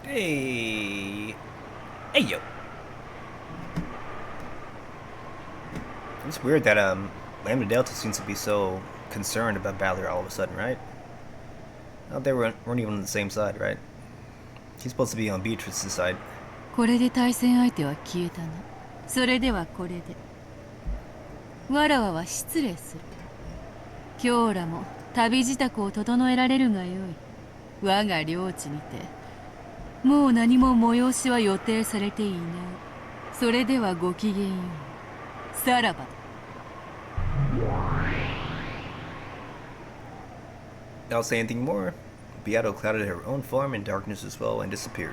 Hey. Hey, yo. It's weird that Lambda Delta seems to be so concerned about Balor all of a sudden, right? Oh, they weren't even on the same side, right? He's supposed to be on Beatrice's side. これで対戦相手は消えたな。それではこれで。わらわは失礼する。今日らも旅支度を整えられるがよい。我が領地にてもう何も催しは予定されていない。それではごきげんよう。さらばだ。I'll say anything more. Beato clouded her own form in darkness as well and disappeared.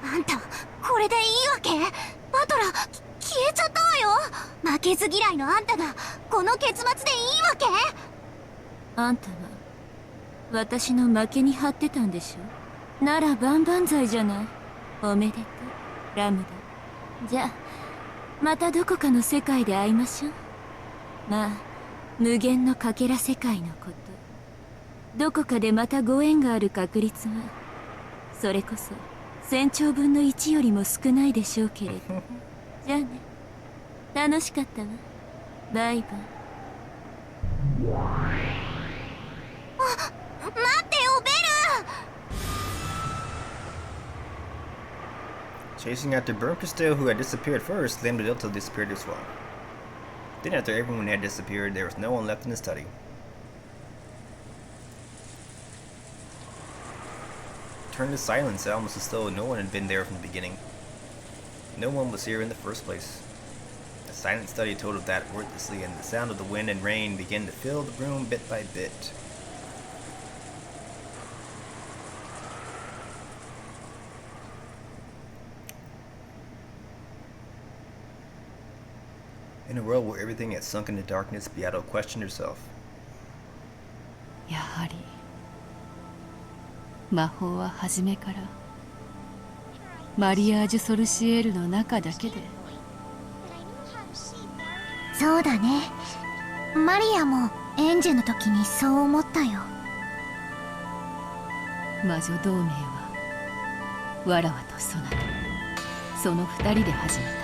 あんたこれでいいわけ？バトラ消えちゃったわよ。負けず嫌いのあんたがこの結末でいいわけ？あんたは私の負けに張ってたんでしょ。なら万々歳じゃない。おめでとうラムダ。じゃあまたどこかの世界で会いましょう。まあ無限のかけら世界のこと、どこかでまたご縁がある確率はそれこそ1000兆分の1よりも少ないでしょうけれど。じゃあね、楽しかったわ。バイバイ。待ってよベル。 Chasing after Burn Castile, who had disappeared first, Lambda Delta disappeared as well. Then after everyone had disappeared, there was no one left in the study. Turned to silence, almost as though no one had been there from the beginning. No one was here in the first place. The silent study told of that wordlessly, and the sound of the wind and rain began to fill the room bit by bit. In a world where everything had sunk into darkness, Beato questioned herself. やはり魔法は初めからマリアージュ・ソルシエールの中だけで。そうだね。マリアもエンジェの時にそう思ったよ。魔女同盟はわらわとソナタ、その二人で始めた。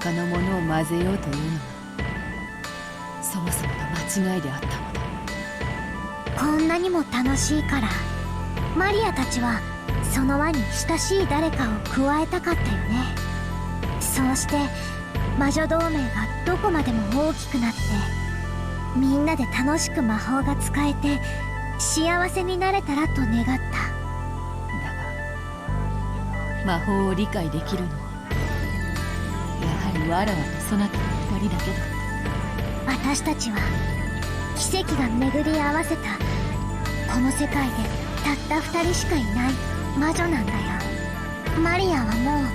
他のものを混ぜようというのはそもそもの間違いであったのだ。こんなにも楽しいからマリアたちはその輪に親しい誰かを加えたかったよね。そうして魔女同盟がどこまでも大きくなってみんなで楽しく魔法が使えて幸せになれたらと願った。だが魔法を理解できるのはやはりわらわとそなたの二人だけだった。私たちは奇跡が巡り合わせたこの世界でたった二人しかいない魔女なんだよ。マリアはもう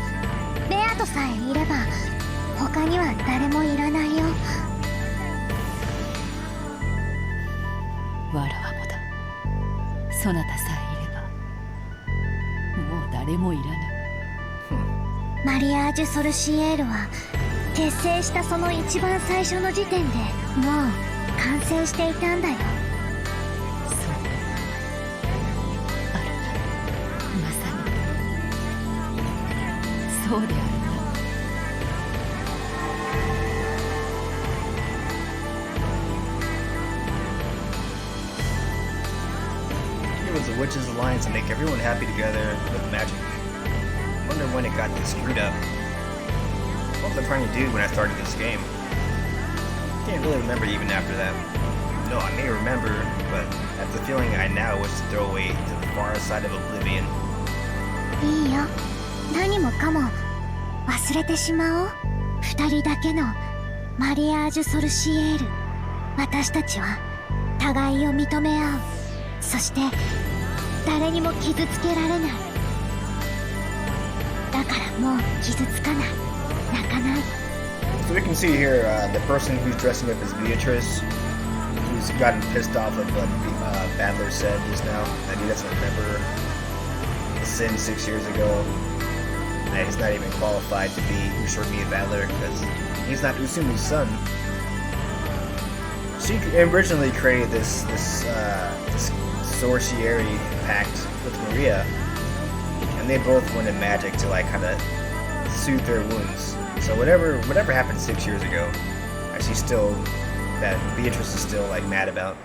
ベアとさえいれば他には誰もいらないよ。わらわもだ。そなたさえいればもう誰もいらない。マリアージュ・ソルシエールは結成したその一番最初の時点でもう完成していたんだよ。そうあるまさにそうであるな。It was a witches' alliance to make everyone happy together with magic. I wonder when it got this screwed up. What was I trying to do when I started this game? Can't really remember even after that. No, I may remember, but that's a feeling I now wish to throw away to the far side of oblivion. いいよ、何もかも忘れてしまおう。二人だけのマリアージュ・ソルシエール。私たちは互いを認め合う。そして誰にも傷つけられない。だからもう傷つかない、泣かない。 So we can see here the person who's dressing up as Beatrice, who's gotten pissed off of what Badler said just now, that he doesn't remember the sin 6 years ago, that he's not even qualified to be Usurping Badler because he's not Usumu's son. She originally created this sorcery pact with Maria and they both wanted magic to like kind of soothe their wounds. So whatever happened 6 years ago, that Beatrice is still like mad about.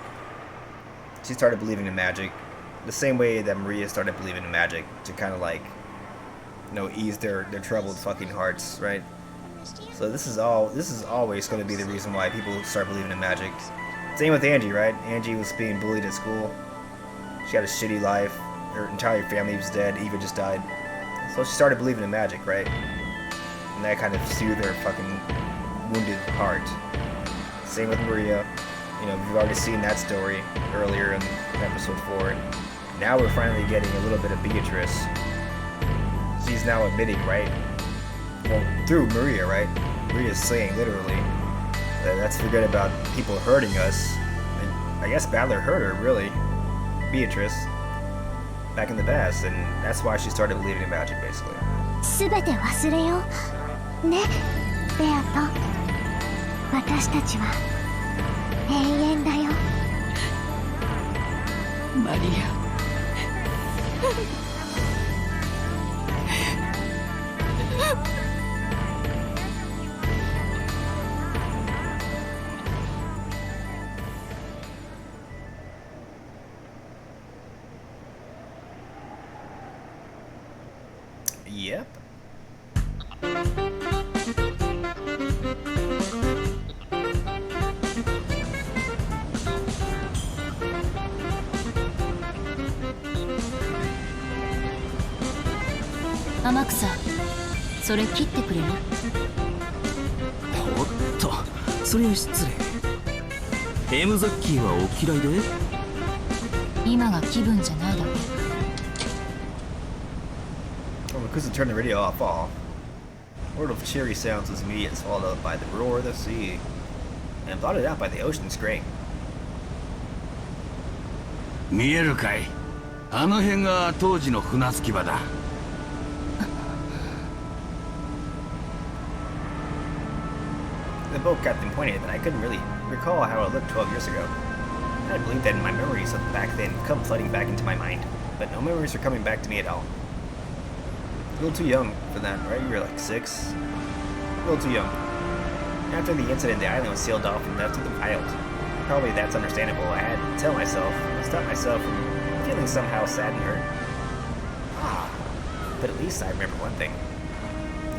She started believing in magic, the same way that Maria started believing in magic to kind of like, ease their troubled fucking hearts, right? So this is always going to be the reason why people start believing in magic. Same with Angie, right? Angie was being bullied at school. She had a shitty life. Her entire family was dead. Eva just died. So she started believing in magic, right? And that kind of soothed her fucking wounded heart. Same with Maria. We've already seen that story earlier in episode 4. Now we're finally getting a little bit of Beatrice. She's now admitting, right? Well, through Maria, right? Maria's saying literally that let's forget about people hurting us. And I guess Battler hurt her, really. Beatrice. Back in the past, and that's why she started believing in magic, basically. すべて忘れようね、ベアと。私たちは永遠だよ。マリア。Yep.天草、それ切ってくれる？おっと、それは失礼。ヘムザッキーはお嫌いで？今が気分じゃないだけ。Makusa turned the radio off. A world of cheery sounds was immediately swallowed up by the roar of the sea and blotted out by the ocean's graying. 見えるかい？あの辺が当時の船着き場だ。The boat captain pointed, but I couldn't really recall how it looked 12 years ago. I believed that my memories of back then come flooding back into my mind, but no memories are coming back to me at all. A little too young for that, right? You were like 6. A little too young. After the incident, the island was sealed off and left to the wild. Probably that's understandable. I had to stop myself from feeling somehow sad and hurt. But at least I remember one thing.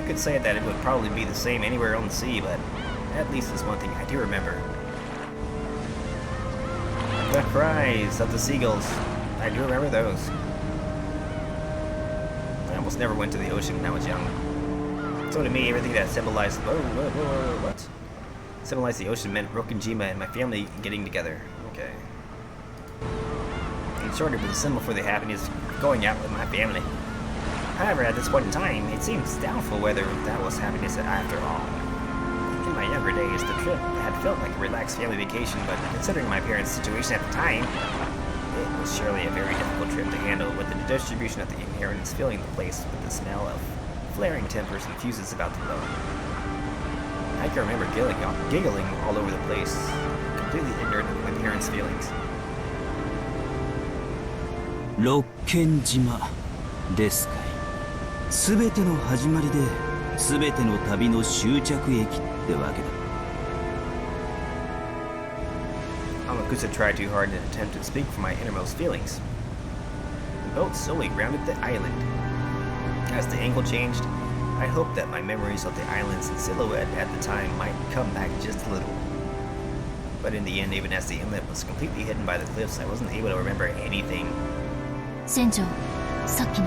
You could say that it would probably be the same anywhere on the sea, but at least there's one thing I do remember. The cries of the seagulls. I do remember those. I almost never went to the ocean when I was young. So to me, everything that symbolized what? Symbolized the ocean meant Rokenjima and my family getting together. Okay. In short, it was a symbol for the happiness of going out with my family. However, at this point in time, it seems doubtful whether that was happiness after all. In my younger days, the trip had felt like a relaxed family vacation, but considering my parents' situation at the time, it was surely a very difficult trip to handle, with the distribution of the inheritance filling the place with the smell of flaring timbers and fuses about to blow. I can remember giggling all over the place, completely ignorant of my parents' feelings. 六軒島ですかい。すべての始まりで、すべての旅の終着駅ってわけだ。Amakusa tried too hard in an attempt to speak from my innermost feelings. The boat slowly rounded the island. As the angle changed, I hoped that my memories of the islands in silhouette at the time might come back just a little. But in the end, even as the inlet was completely hidden by the cliffs, I wasn't able to remember anything. 船長、さっきの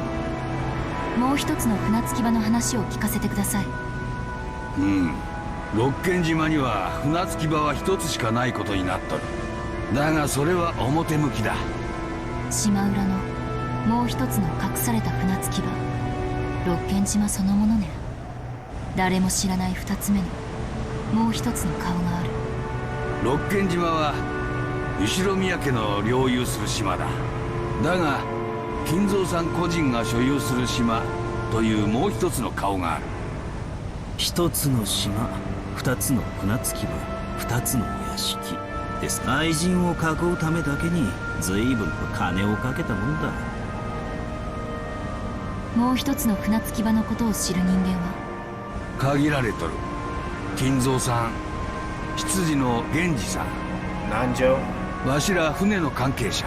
もう一つの船着き場の話を聞かせてください。六軒島には船着き場は一つしかないことになっとる。だがそれは表向きだ。島裏のもう一つの隠された船着き場、六軒島そのものね。誰も知らない二つ目のもう一つの顔がある。六軒島は後ろ宮家の領有する島だ。だが金蔵さん個人が所有する島というもう一つの顔がある。一つの島、二つの船着き場、二つの屋敷です。愛人を囲うためだけに随分と金をかけたもんだ。もう一つの船着き場のことを知る人間は？限られとる。金蔵さん、執事の源氏さん、南條。わしら船の関係者、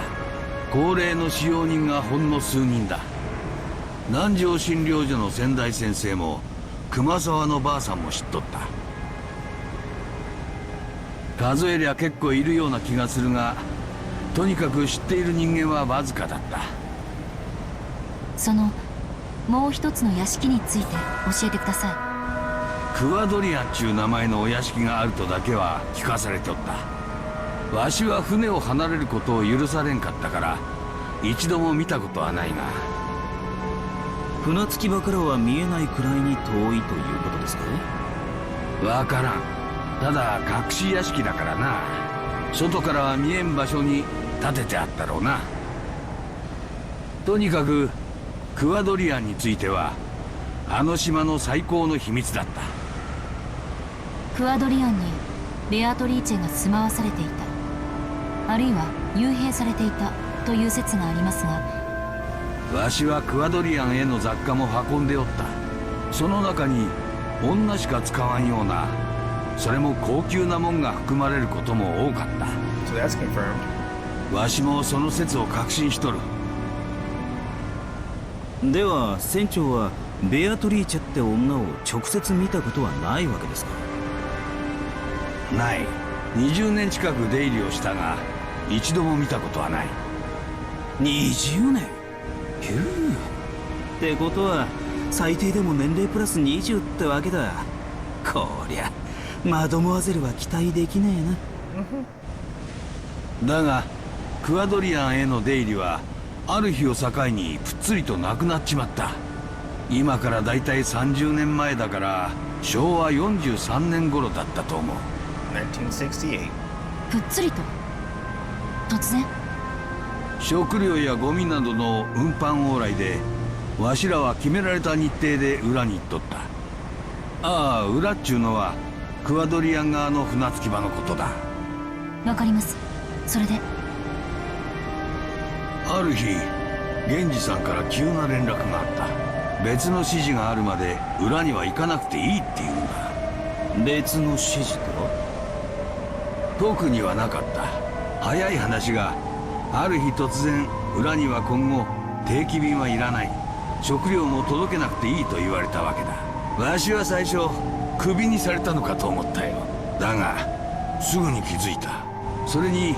高齢の使用人がほんの数人だ。南條診療所の先代先生も熊沢のばあさんも知っとった。数えりゃ結構いるような気がするが、とにかく知っている人間はわずかだった。そのもう一つの屋敷について教えてください。クワドリアンちゅう名前のお屋敷があるとだけは聞かされておった。わしは船を離れることを許されんかったから一度も見たことはないが。船着き場からは見えないくらいに遠いということですか？わからん。ただ隠し屋敷だからな。外からは見えん場所に建ててあったろうな。とにかくクワドリアンについてはあの島の最高の秘密だった。クワドリアンにベアトリーチェが住まわされていた、あるいは幽閉されていたという説がありますが、わしはクワドリアンへの雑貨も運んでおった。その中に女しか使わんような、それも高級なもんが含まれることも多かった。 So that's confirmed. わしもその説を確信しとる。では船長はベアトリーチェって女を直接見たことはないわけですか？ない。20年近く出入りをしたが一度も見たことはない。20年？ひゅー。ってことは最低でも年齢プラス20ってわけだ。こりゃマドモアゼルは期待できねえな。だがクワドリアンへの出入りはある日を境にぷっつりとなくなっちまった。今からだいたい30年前だから昭和43年頃だったと思う。1968. ぷっつりと突然？食料やゴミなどの運搬往来でわしらは決められた日程で裏に行っとった。ああ、裏っちゅうのはクワドリアン側の船着き場のことだ。わかります。それで？ある日源氏さんから急な連絡があった。別の指示があるまで裏には行かなくていいって言うんだ。別の指示とは？特にはなかった。早い話がある日突然裏には今後定期便はいらない、食料も届けなくていいと言われたわけだ。わしは最初クビにされたのかと思ったよ。だがすぐに気づいた。それに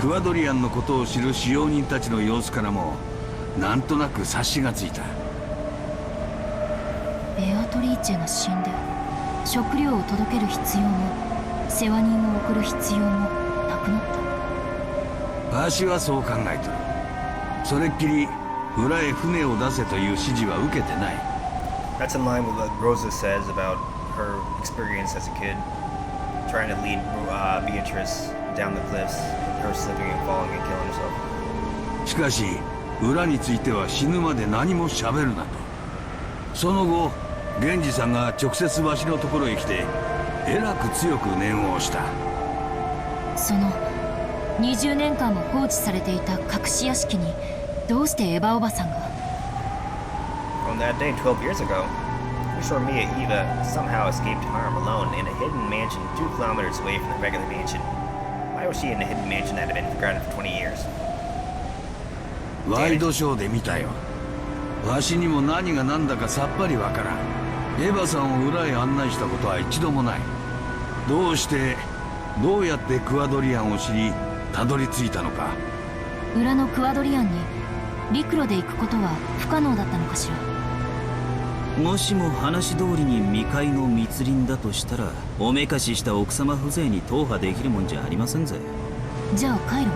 クワドリアンのことを知る使用人たちの様子からもなんとなく察しがついた。ベアトリーチェが死んで食料を届ける必要も世話人を送る必要もなくなった。わしはそう考えとる。それっきり裏へ船を出せという指示は受けてない。 That's in line with what Rosa says about her experience as a kid, trying to lead Beatrice down the cliffs, her slipping and falling and killing herself. しかし裏については死ぬまで何も喋るなと。その後源氏さんが直接わしのところへ来てえらく強く念を押した。その20年間も放置されていた隠し屋敷にどうしてエヴァおばさんが？ On that day 12 years ago, we saw Mia Eva somehow escaped harm alone in a hidden mansion 2 kilometers away from the regular mansion. Why was she in a hidden mansion that had been forgotten for 20 years? ワイドショーで見たよ。わしにも何が何だかさっぱりわからん。エヴァさんを裏へ案内したことは一度もない。どうしてどうやってクワドリアンを知りたどり着いたのか。裏のクワドリアンに陸路で行くことは不可能だったのかしら。もしも話通りに未開の密林だとしたらおめかしした奥様風情に踏破できるもんじゃありませんぜ。じゃあ回路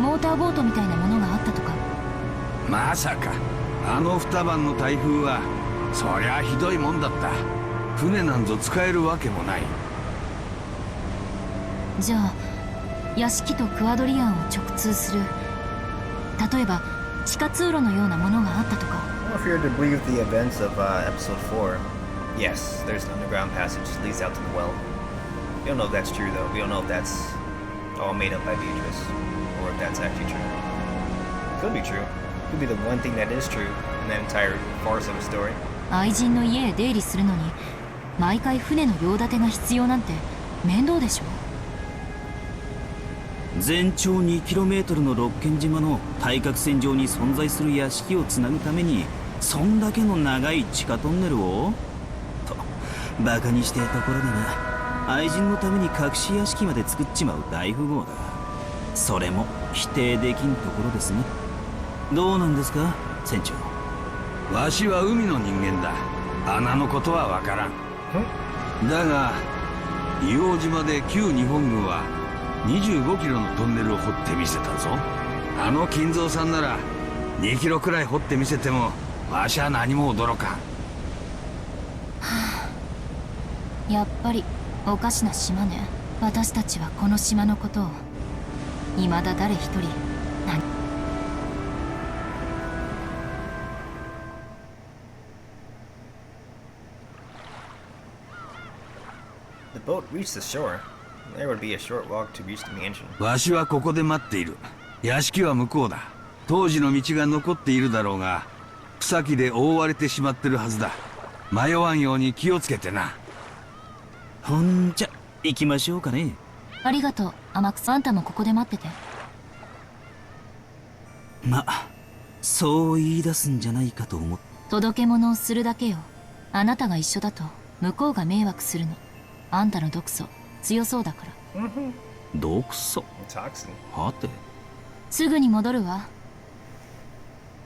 モーターボートみたいなものがあったとか？まさかあの二晩の台風はそりゃひどいもんだった。船なんぞ使えるわけもない。じゃあ屋敷とクワドリアンを直通する、例えば地下通路のようなものがあったとか？ Well, if you're to believe the events of episode 4, yes, there's an underground passage that leads out to the well. We don't know if that's true though. We don't know if that's all made up by Beatrice or if that's actually true. Could be true. Could be the one thing that is true in that entire farce of a story. 愛人の家へ出入りするのに毎回船の用立てが必要なんて面倒でしょ。全長 2km の六軒島の対角線上に存在する屋敷をつなぐためにそんだけの長い地下トンネルをとバカにしていたところでな、愛人のために隠し屋敷まで作っちまう大富豪だ。それも否定できんところですね。どうなんですか船長。わしは海の人間だ。穴のことはわからん。だが硫黄島で旧日本軍は25キロのトンネルを掘ってみせたぞ。あの金蔵さんなら2キロくらい掘ってみせてもわしは何も驚かん。やっぱりおかしな島ね。私たちはこの島のことを未だ誰一人何。The boat reached the shore. There would be a short walk to reach the mansion. わしはここで待っている。屋敷は向こうだ。当時の道が残っているだろうが草木で覆われてしまってるはずだ。迷わんように気をつけてな。ほんじゃ行きましょうかね。ありがとう天草。あんたもここで待ってて。ま、そう言い出すんじゃないかと思って。届け物をするだけよ。あなたが一緒だと向こうが迷惑するの。あんたの毒素強そうだから。毒素 Toxin. はて。すぐに戻るわ。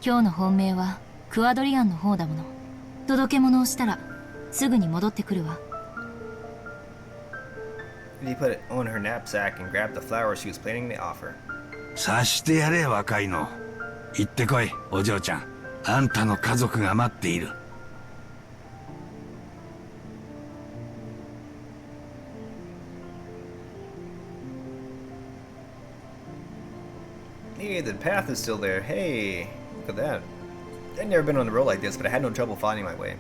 今日の本命はクアドリアンの方だもの。届け物をしたらすぐに戻ってくるわ。He put it on her knapsack and grabbed the flower she was planning to offer. さしてやれ若いの。行ってこいお嬢ちゃん。あんたの家族が待っている。Hey, the path is still there. Hey, look at that. I'd never been on the road like this, but I had no trouble finding my way.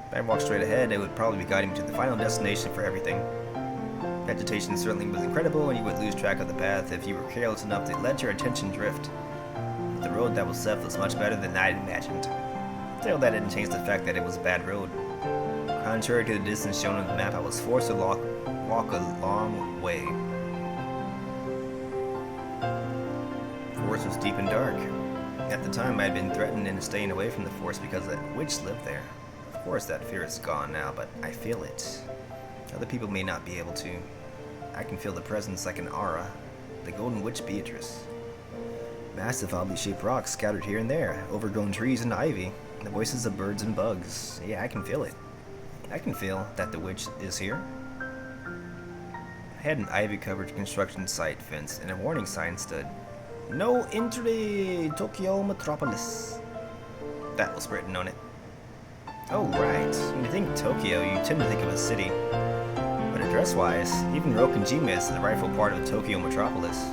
If I walked straight ahead, it would probably be guiding me to the final destination for everything. Vegetation certainly was incredible, and you would lose track of the path if you were careless enough to let your attention drift. But the road that was left was much better than I'd imagined. Still, that didn't change the fact that it was a bad road. Contrary to the distance shown on the map, I was forced to walk a long way. The forest was deep and dark. At the time, I had been threatened into staying away from the forest because a witch lived there. Of course, that fear is gone now, but I feel it. Other people may not be able to. I can feel the presence like an aura. The Golden Witch Beatrice. Massive oddly shaped rocks scattered here and there, overgrown trees and ivy, the voices of birds and bugs. Yeah, I can feel it. I can feel that the witch is here. I had an ivy-covered construction site fence, and a warning sign stood. No entry, Tokyo Metropolis. That was written on it. Oh, right. When you think Tokyo, you tend to think of a city. But address-wise, even Rokkenjima is the rightful part of Tokyo Metropolis.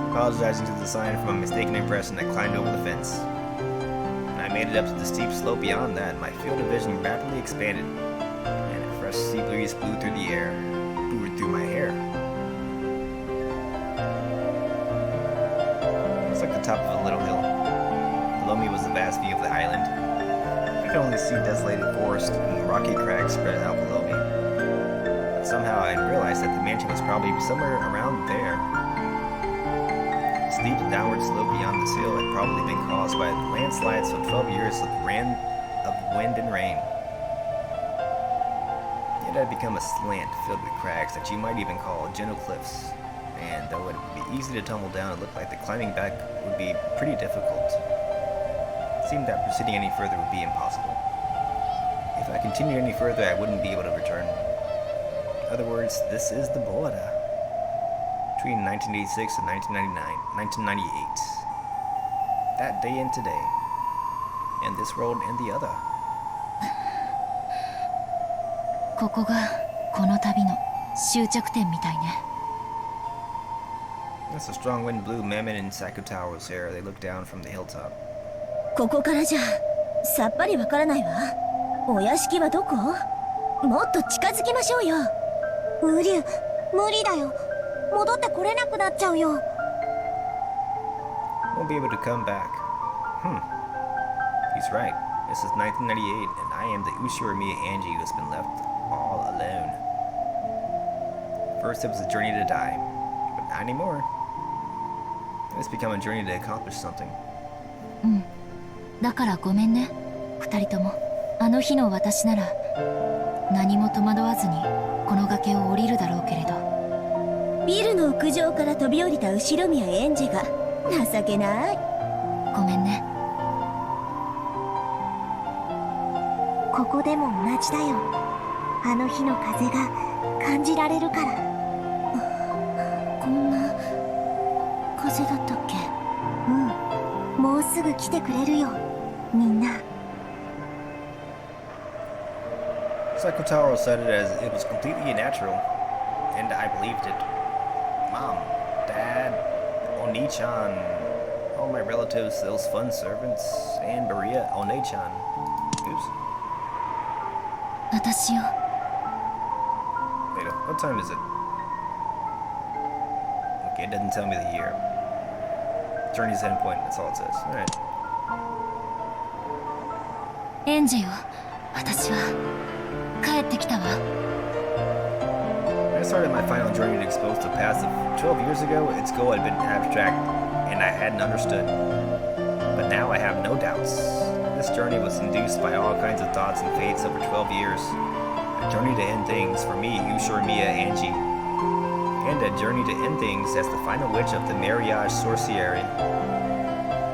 Apologizing to the sign for my mistaken impression, I climbed over the fence. When I made it up to the steep slope beyond that, my field of vision rapidly expanded, and a fresh sea breeze blew through the air, blew through my hair. It's like the top of a little hill. Below me was the vast view of the island. I could only see desolated forest and rocky crags spread out below me. Somehow I realized that the mansion was probably somewhere around there. The steep downward slope beyond this hill had probably been caused by landslides of 12 years of wind and rain. It had become a slant filled with crags that you might even call gentle cliffs. And though it would be easy to tumble down, it looked like the climbing back would be pretty difficult. It seemed that proceeding any further would be impossible. If I continued any further, I wouldn't be able to return. In other words, this is the border. Between 1986 and 1998. That day and today. And this world and the other. ここがこの旅の終着点みたいね。That's a strong wind blew Mammon and Sakutaro's hair. They looked down from the hilltop. ここからじゃさっぱりわからないわ。お屋敷はどこ？もっと近づきましょうよ。無理だよ。戻ってこれなくなっちゃうよ。Won't be able to come back. He's right. This is 1998, and I am the Ushuramiya Angie who has been left all alone. First it was a journey to die, but not anymore. It's become a journey to accomplish something. だからごめんね、二人とも。あの日の私なら何も戸惑わずにこの崖を降りるだろうけれど。ビルの屋上から飛び降りた後宮エンジが情けない。ごめんね。ここでも同じだよ。あの日の風が感じられるから。こんな風だったっけ？もうすぐ来てくれるよ、みんな。Sakotaro said it as it was completely natural, and I believed it. Mom, Dad, Oni-chan, all my relatives, those fun servants, and Maria One-chan. Oops. 私よ。 Wait, what time is it? Okay, it doesn't tell me the year. Journey's endpoint, that's all it says. Alright. エンジよ、私は帰ってきたわ。 When I started my final journey to expose the past of 12 years ago, its goal had been abstract, and I hadn't understood. But now I have no doubts. This journey was induced by all kinds of thoughts and fates over 12 years. A journey to end things for me, Ushuramiya Angie. And a journey to end things as the final witch of the Marriage Sorcieri.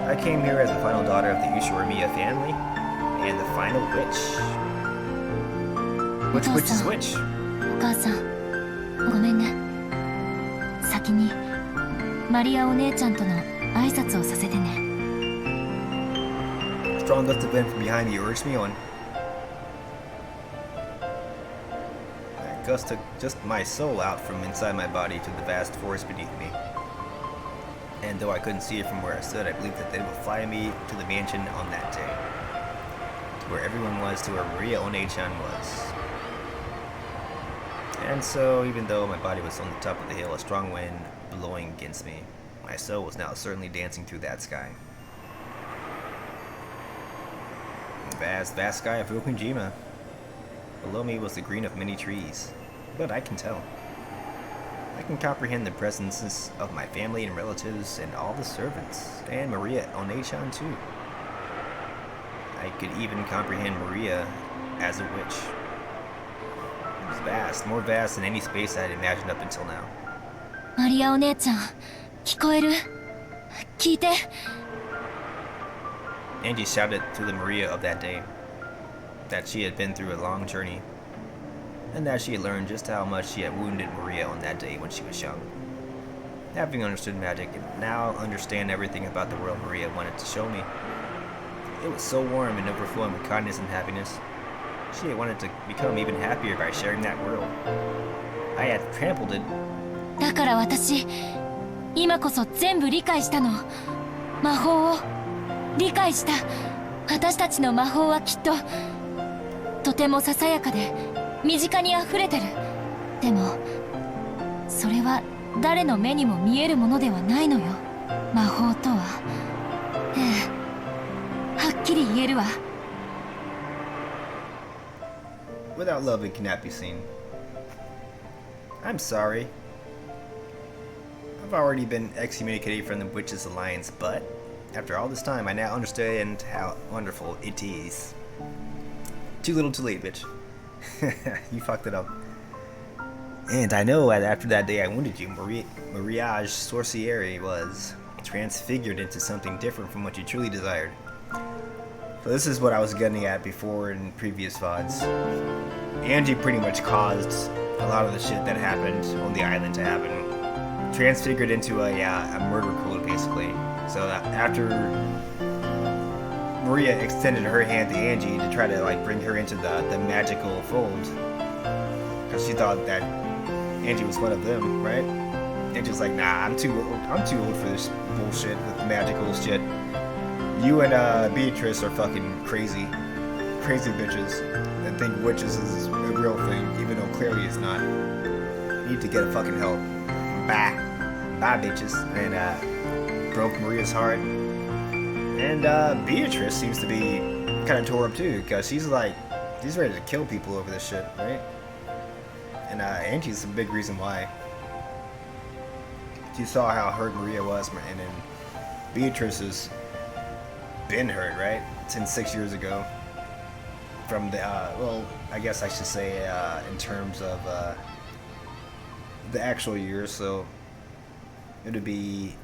I came here as the final daughter of the Ushuramiya family, and the final witch. Which witch is which? お母さん、ごめんね。先にマリアお姉ちゃんとの挨拶をさせてね。 Strong gust of wind from behind you urged me on. That gust took just my soul out from inside my body to the vast forest beneath me. And though I couldn't see it from where I stood, I believed that they would fly me to the mansion on that day. To where everyone was, to where Maria One-chan was. And so, even though my body was on the top of the hill, a strong wind blowing against me, my soul was now certainly dancing through that sky. The vast, vast sky of Fukunjima. Below me was the green of many trees, but I can tell. I can comprehend the presences of my family and relatives and all the servants, and Maria One-chan too. I could even comprehend Maria as a witch. It was vast, more vast than any space I had imagined up until now. マリアお姉ちゃん、聞こえる？聞いて。 Angie shouted to the Maria of that day that she had been through a long journey, and that she had learned just how much she had wounded Maria on that day when she was young. Having understood magic and now understand everything about the world Maria wanted to show me, it was so warm and overflowing with kindness and happiness. She had wanted to become even happier by sharing that world. I had trampled it. だから私、今こそ全部理解したの。魔法を理解した。私たちの魔法はきっととてもささやかで身近にあふれてる。でもそれは誰の目にも見えるものではないのよ。魔法とは。ええ、はっきり言えるわ。 Without love, it cannot be seen. I'm sorry. I've already been excommunicated from the Witches' Alliance, but after all this time, I now understand how wonderful it is. Too little, too late, bitch. You fucked it up. And I know that after that day I wounded you, Mariage Sorcieri was transfigured into something different from what you truly desired. So this is what I was getting at before in previous VODs. Angie pretty much caused a lot of the shit that happened on the island to happen. Transfigured into a murder code, basically. So that after Maria extended her hand to Angie to try to like bring her into the magical fold, because she thought that Angie was one of them, right? Angie's like, nah, I'm too old for this bullshit with the magical shit. You and Beatrice are fucking crazy bitches that think witches is a real thing, even though clearly it's not. You need to get a fucking help. Bye bitches. And broke Maria's heart. And Beatrice seems to be kind of tore up too, because she's ready to kill people over this shit, right? And Angie's a big reason why. She saw how hurt Maria was, and then Beatrice has been hurt, right? Since 6 years ago. From the, well, I guess I should say in terms of the actual years, so it would be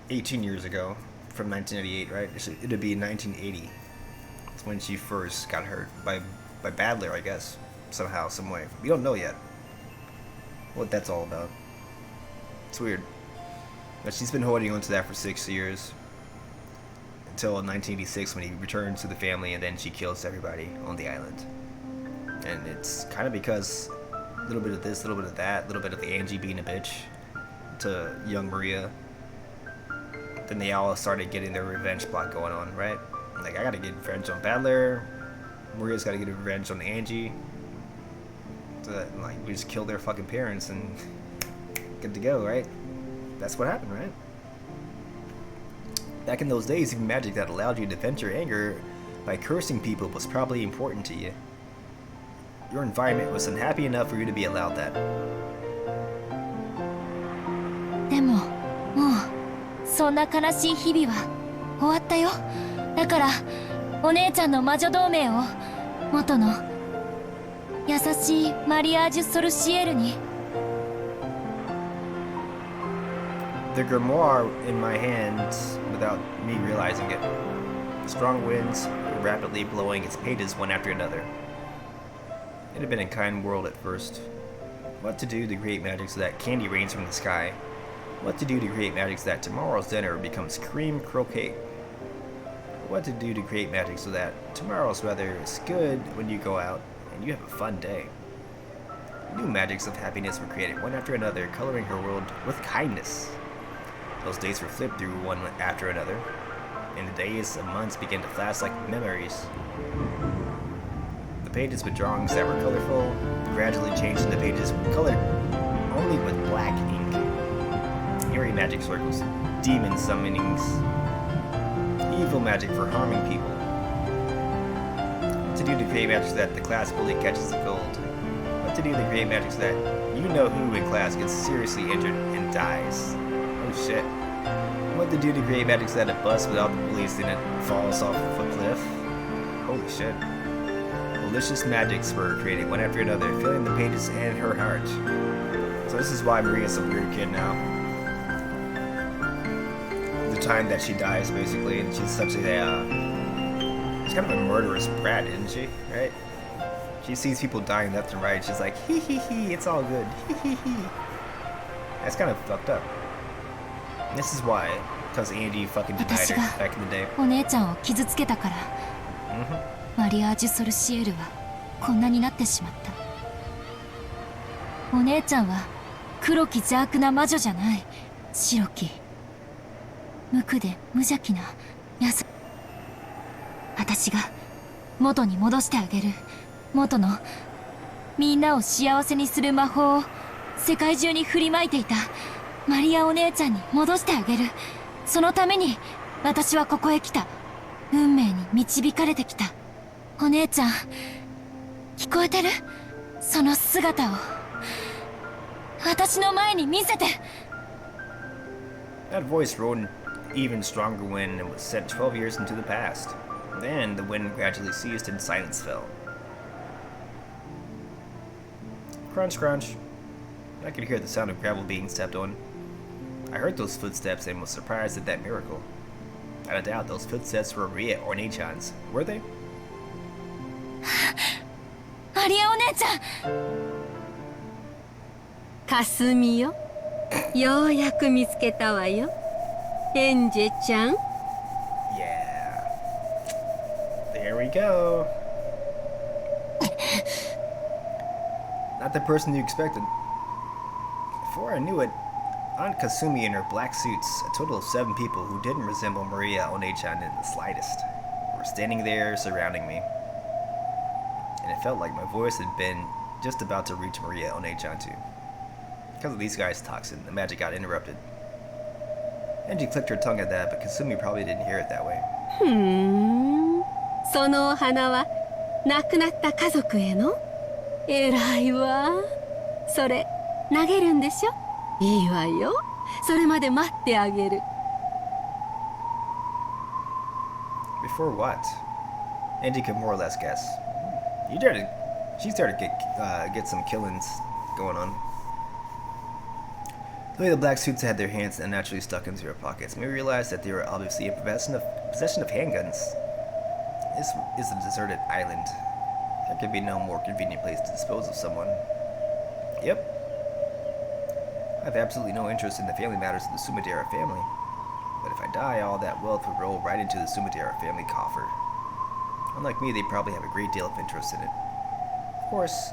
18 years ago from 1988, right? It would be 1980. That's when she first got hurt by Badler, I guess, somehow, some way. We don't know yet what that's all about. It's weird. But she's been holding on to that for 6 years. Until 1986 when he returns to the family and then she kills everybody on the island. And it's kind of because a little bit of this, a little bit of that, a little bit of the Angie being a bitch to young Maria. Then they all started getting their revenge plot going on, right? Like, I gotta get revenge on Badler. Maria's gotta get revenge on Angie. So that, like, we just kill their fucking parents and good to go, right? That's what happened, right? Back in those days, even magic that allowed you to vent your anger by cursing people was probably important to you. Your environment was unhappy enough for you to be allowed that. でももうそんな悲しい日々は終わったよ。だからお姉ちゃんの魔女同盟を元の優しいマリアージュ・ソルシエルに。 The grimoire in my hands without me realizing it. Strong winds were rapidly blowing its pages one after another. It had been a kind world at first. What to do to create magic so that candy rains from the sky? What to do to create magic so that tomorrow's dinner becomes cream croquet? What to do to create magic so that tomorrow's weather is good when you go out and you have a fun day? New magics of happiness were created one after another, coloring her world with kindness. Those days were flipped through one after another, and the days and months began to flash like memories. The pages with drawings that were colorful gradually changed into pages colored only with black ink. Eerie magic circles, demon summonings, evil magic for harming people. What to do to create magic so that the class bully catches the gold? What to do to create magic so that you know who in class gets seriously injured and dies? Oh shit. What to do to create magic so that a bus without the police in it falls off of a cliff? Holy shit. Malicious magics were created one after another, filling the pages and her heart. So this is why Maria's a weird kid now. The time that she dies, basically, and she's such a, she's kind of a murderous brat, isn't she? Right? She sees people dying left and right, she's like, hee hee hee, it's all good, hee hee hee. That's kind of fucked up. This is why, because Andy fucking denied her back in the day. お姉ちゃんを傷つけたから、マリアージュ・ソルシエルはこんなになってしまった。お姉ちゃんは黒き邪悪な魔女じゃない。白き無垢で無邪気な私が元に戻してあげる。元のみんなを幸せにする魔法を世界中に振りまいていたマリアお姉ちゃんに戻してあげる。そのために私はここへ来た。運命に導かれてきた。お姉ちゃん、聞こえてる？その姿を私の前に見せて。 That voice roared an even stronger wind and was set 12 years into the past. Then the wind gradually ceased and silence fell. Crunch, crunch. I could hear the sound of gravel being stepped on. I heard those footsteps and was surprised at that miracle. Without a doubt, those footsteps were Ria or Nechan's. Were they? マリアお姉ちゃん。かすみよ。ようやく見つけたわよ。エンジェちゃん。Yeah. There we go. Not the person you expected. Before I knew it, Aunt Kasumi and her black suits, a total of 7 people who didn't resemble Maria One-chan in the slightest, were standing there surrounding me. And it felt like my voice had been just about to reach Maria One-chan too. Because of these guys' toxin, the magic got interrupted. Angie clicked her tongue at that, but Kasumi probably didn't hear it that way. そのお花は亡くなった家族への？偉いわ。それ投げるんでしょ？いいわよ。それまで待ってあげる。 Before what? Andy could more or less guess. She started to get some killings going on. The way the black suits had their hands unnaturally stuck into their pockets made me realize that they were obviously in possession of handguns. This is a deserted island. There could be no more convenient place to dispose of someone. Yep. I have absolutely no interest in the family matters of the Sumadera family. But if I die, all that wealth would roll right into the Sumadera family coffer. Unlike me, they probably have a great deal of interest in it. Of course,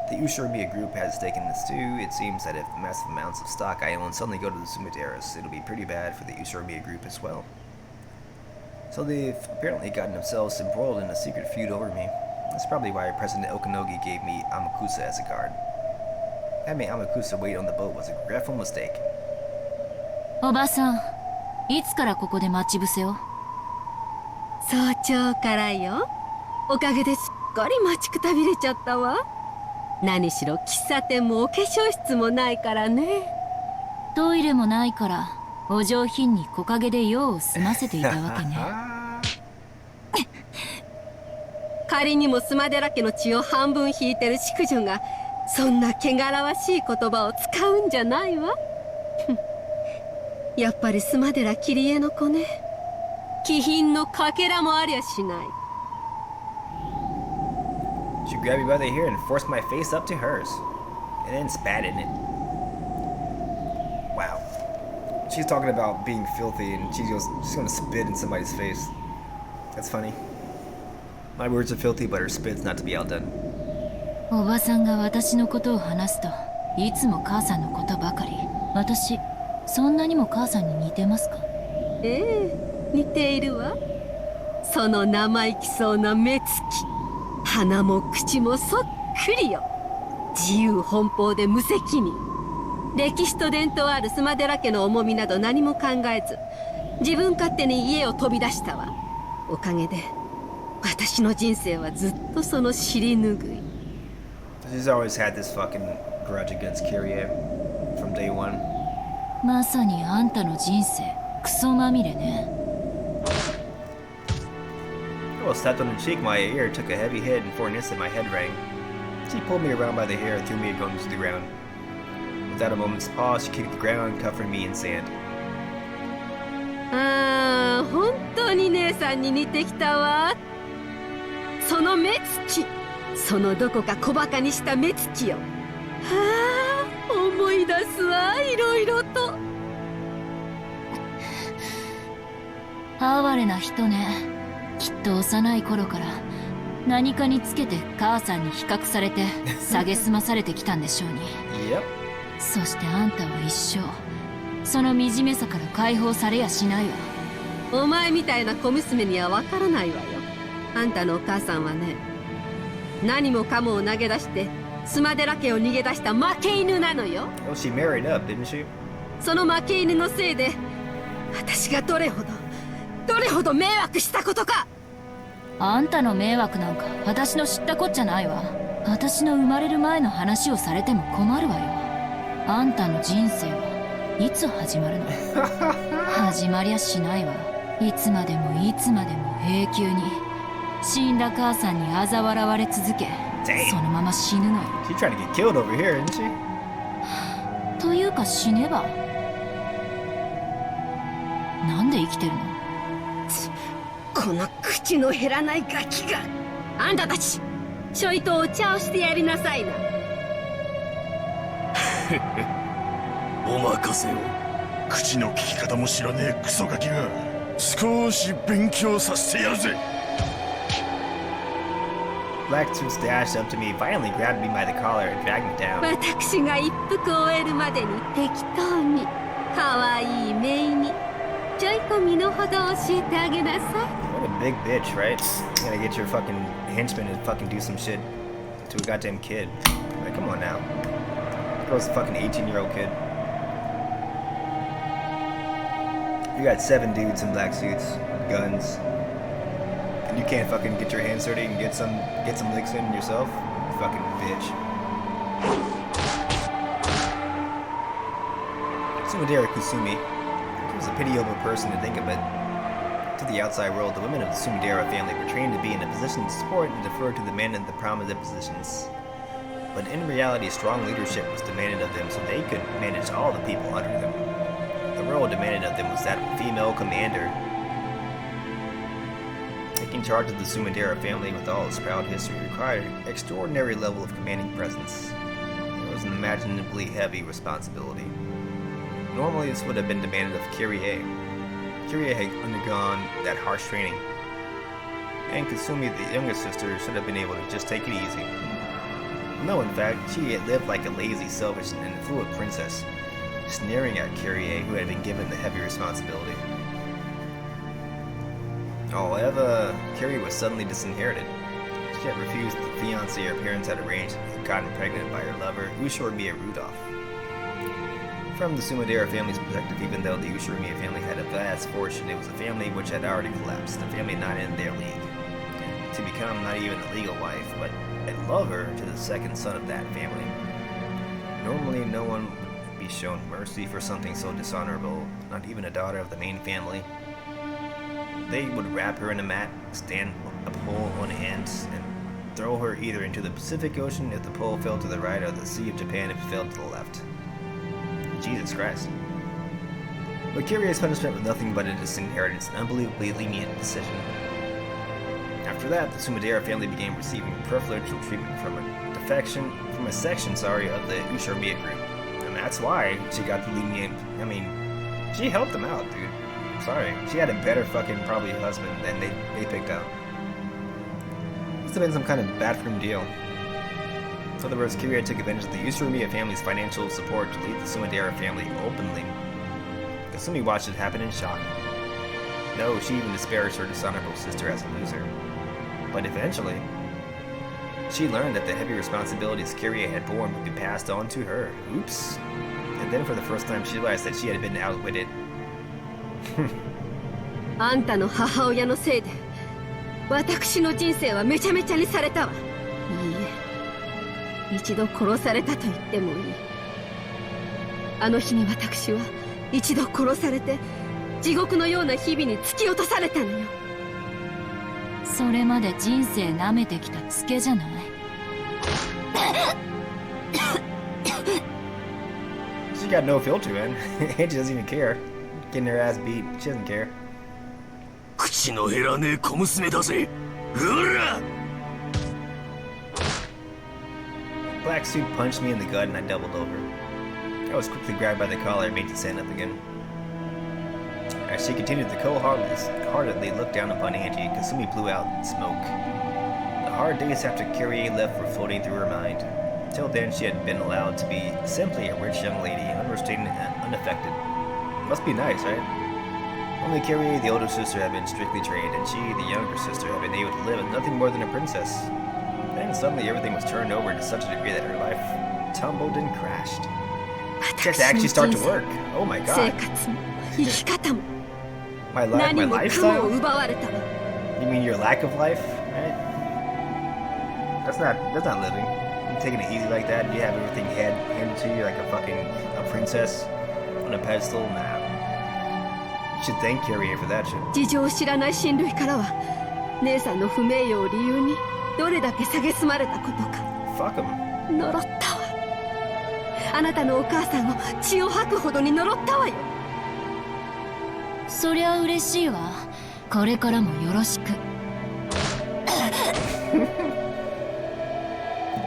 the Ushiromiya group has a stake in this too. It seems that if the massive amounts of stock I own suddenly go to the Sumaderas, it'll be pretty bad for the Ushiromiya group as well. So they've apparently gotten themselves embroiled in a secret feud over me. That's probably why President Okanogi gave me Amakusa as a guard. Having Amakusa wait on the boat was a regretful mistake. おばさん、いつからここで待ち伏せを？早朝からよ。おかげですっかり待ちくたびれちゃったわ。何しろ喫茶店もお化粧室もないからね。トイレもないからお上品に木陰で用を済ませていたわけね。仮にもスマデラ家の血を半分引いてる淑女がそんな汚らわしい言葉を使うんじゃないわ。やっぱりスマデラキリエの子ね。気品のかけらもありゃしない。She grabbed me by the hair and forced my face up to hers, and then spat in it. Wow. She's talking about being filthy, and she's gonna spit in somebody's face. That's funny. My words are filthy, but her spit's not to be outdone. おばさんが私のことを話すといつも母さんのことばかり。私そんなにも母さんに似てますか？ええ、似ているわ。その生意気そうな目つき、鼻も口もそっくりよ。自由奔放で無責任。歴史と伝統あるスマデラ家の重みなど何も考えず、自分勝手に家を飛び出したわ。おかげで私の人生はずっとその尻拭い。She's always had this fucking grudge against Kyrie from day one. まさにあんたの人生クソまみれね。I was slapped on the cheek, my ear took a heavy hit, and for an instant my head rang. She pulled me around by the hair and threw me going to the ground. Without a moment's pause, she kicked the ground, covering me in sand. ああ、本当に姉さんに似てきたわ。その目つき、そのどこか小馬鹿にした目つきよ。はあ、思い出すわ、いろいろと。哀れな人ね。きっと幼い頃から何かにつけて母さんに比較されて蔑まされてきたんでしょうに。Yep. そしてあんたは一生その惨めさから解放されやしないわ。お前みたいな小娘にはわからないわよ。あんたのお母さんはね、何もかもを投げ出してスマデラ家を逃げ出した負け犬なのよ。Well, she married up, didn't she? その負け犬のせいで私がどれほど迷惑したことか。あんたの迷惑なんか私の知ったこっちゃないわ。私の生まれる前の話をされても困るわよ。あんたの人生はいつ始まるの？始まりゃしないわ。いつまでもいつまでも永久に死んだ母さんに嘲笑われ続け、そのまま死ぬのよ。 She tried to get killed over here, didn't she? というか死ねば。なんで生きてるの？この口の減らないガキが。あんたたちちょいとお茶をしてやりなさいな。お任せを。口の利き方も知らねえクソガキが少し勉強させてやるぜ。 Black Suits dashed up to me, violently grabbed me by the collar and dragged me down. 私が一服終えるまでに適当に可愛いメイにちょいと身の程を教えてあげなさい。 What a big bitch, right? You gotta get your fucking henchman to fucking do some shit to a goddamn kid. Like, come on now. Girl's a fucking 18-year-old kid. You got 7 dudes in black suits. guns, and you can't fucking get your hands dirty and get some licks in yourself? You fucking bitch. Sumidera Kusumi. He was a pitiable person to think of it. To the outside world, the women of the Sumidera family were trained to be in a position to support and defer to the men in the prominent positions. But in reality, strong leadership was demanded of them so they could manage all the people under them. The role demanded of them was that of female commander. Taking charge of the Sumidera family with all its proud history required an extraordinary level of commanding presence. It was an unimaginably heavy responsibility. Normally, this would have been demanded of Kyrie. Kyrie had undergone that harsh training, and Kasumi, the younger sister, should have been able to just take it easy. No, in fact, she had lived like a lazy, selfish, and fluid princess, sneering at Kyrie, who had been given the heavy responsibility. However, Kyrie was suddenly disinherited. She had refused the fiancé her parents had arranged and had gotten pregnant by her lover, Ushormiya Rudolph. From the Sumidera family's perspective, even though the Ushormiya family had a vast fortune, it was a family which had already collapsed, a family not in their league. To become not even a legal wife, but a lover to the second son of that family. Normally, no one would be shown mercy for something so dishonorable, not even a daughter of the main family. They would wrap her in a mat, stand a pole on end, and throw her either into the Pacific Ocean if the pole fell to the right, or the Sea of Japan if it fell to the left. Jesus Christ. But Kyrie's punishment was nothing but a disinheritance, an unbelievably lenient decision. After that, the Sumidera family began receiving preferential treatment from a section of the Ushormiya group. And that's why she got the lenient, she helped them out, dude. Sorry. She had a better fucking, probably, husband than they picked out. Must have been some kind of bathroom deal. In other words, Kyrie took advantage of the Ushormiya family's financial support to lead the Sumidera family openly. Kasumi watched it happen in shock. No, she even disparaged her dishonorable sister as a loser. But eventually, she learned that the heavy responsibilities Kyrie had borne would be passed on to her. Oops. And then for the first time, she realized that she had been outwitted. あんたの母親のせいで私の人生はめちゃめちゃにされたわ。いいえ、一度殺されたと言ってもいい。あの日に私は一度殺されて地獄のような日々に突き落とされたのよ。それまで人生舐めてきたツケじゃない。She got no filter, man. Angie doesn't even care. Getting her ass beat, she doesn't care. 口の減らねえ小娘だぜ。うら! Black suit punched me in the gut and I doubled over. I was quickly grabbed by the collar and made to stand up again. As she continued to cold-heartedly look down upon Angie, Kasumi blew out smoke. The hard days after Kyrie left were floating through her mind. Till then, she had been allowed to be simply a rich young lady, unrestrained and unaffected. Must be nice, right? Only Kyrie, the older sister, had been strictly trained, and she, the younger sister, had been able to live as nothing more than a princess. Then suddenly everything was turned over to such a degree that her life tumbled and crashed. She had to actually start to work. Oh my god. My lifestyle? You mean your lack of life? Right? That's not living. You're taking it easy like that, you have everything handed to you like a princess on a pedestal? Nah. You should thank Kyrie for that shit. 事情を知らない親類からは姉さんの不名誉を理由にどれだけ蔑まれたことか。 Fuck him. 呪ったわ。あなたのお母さんを血を吐くほどに呪ったわよ。そりゃ嬉しいわ。これからもよろしく。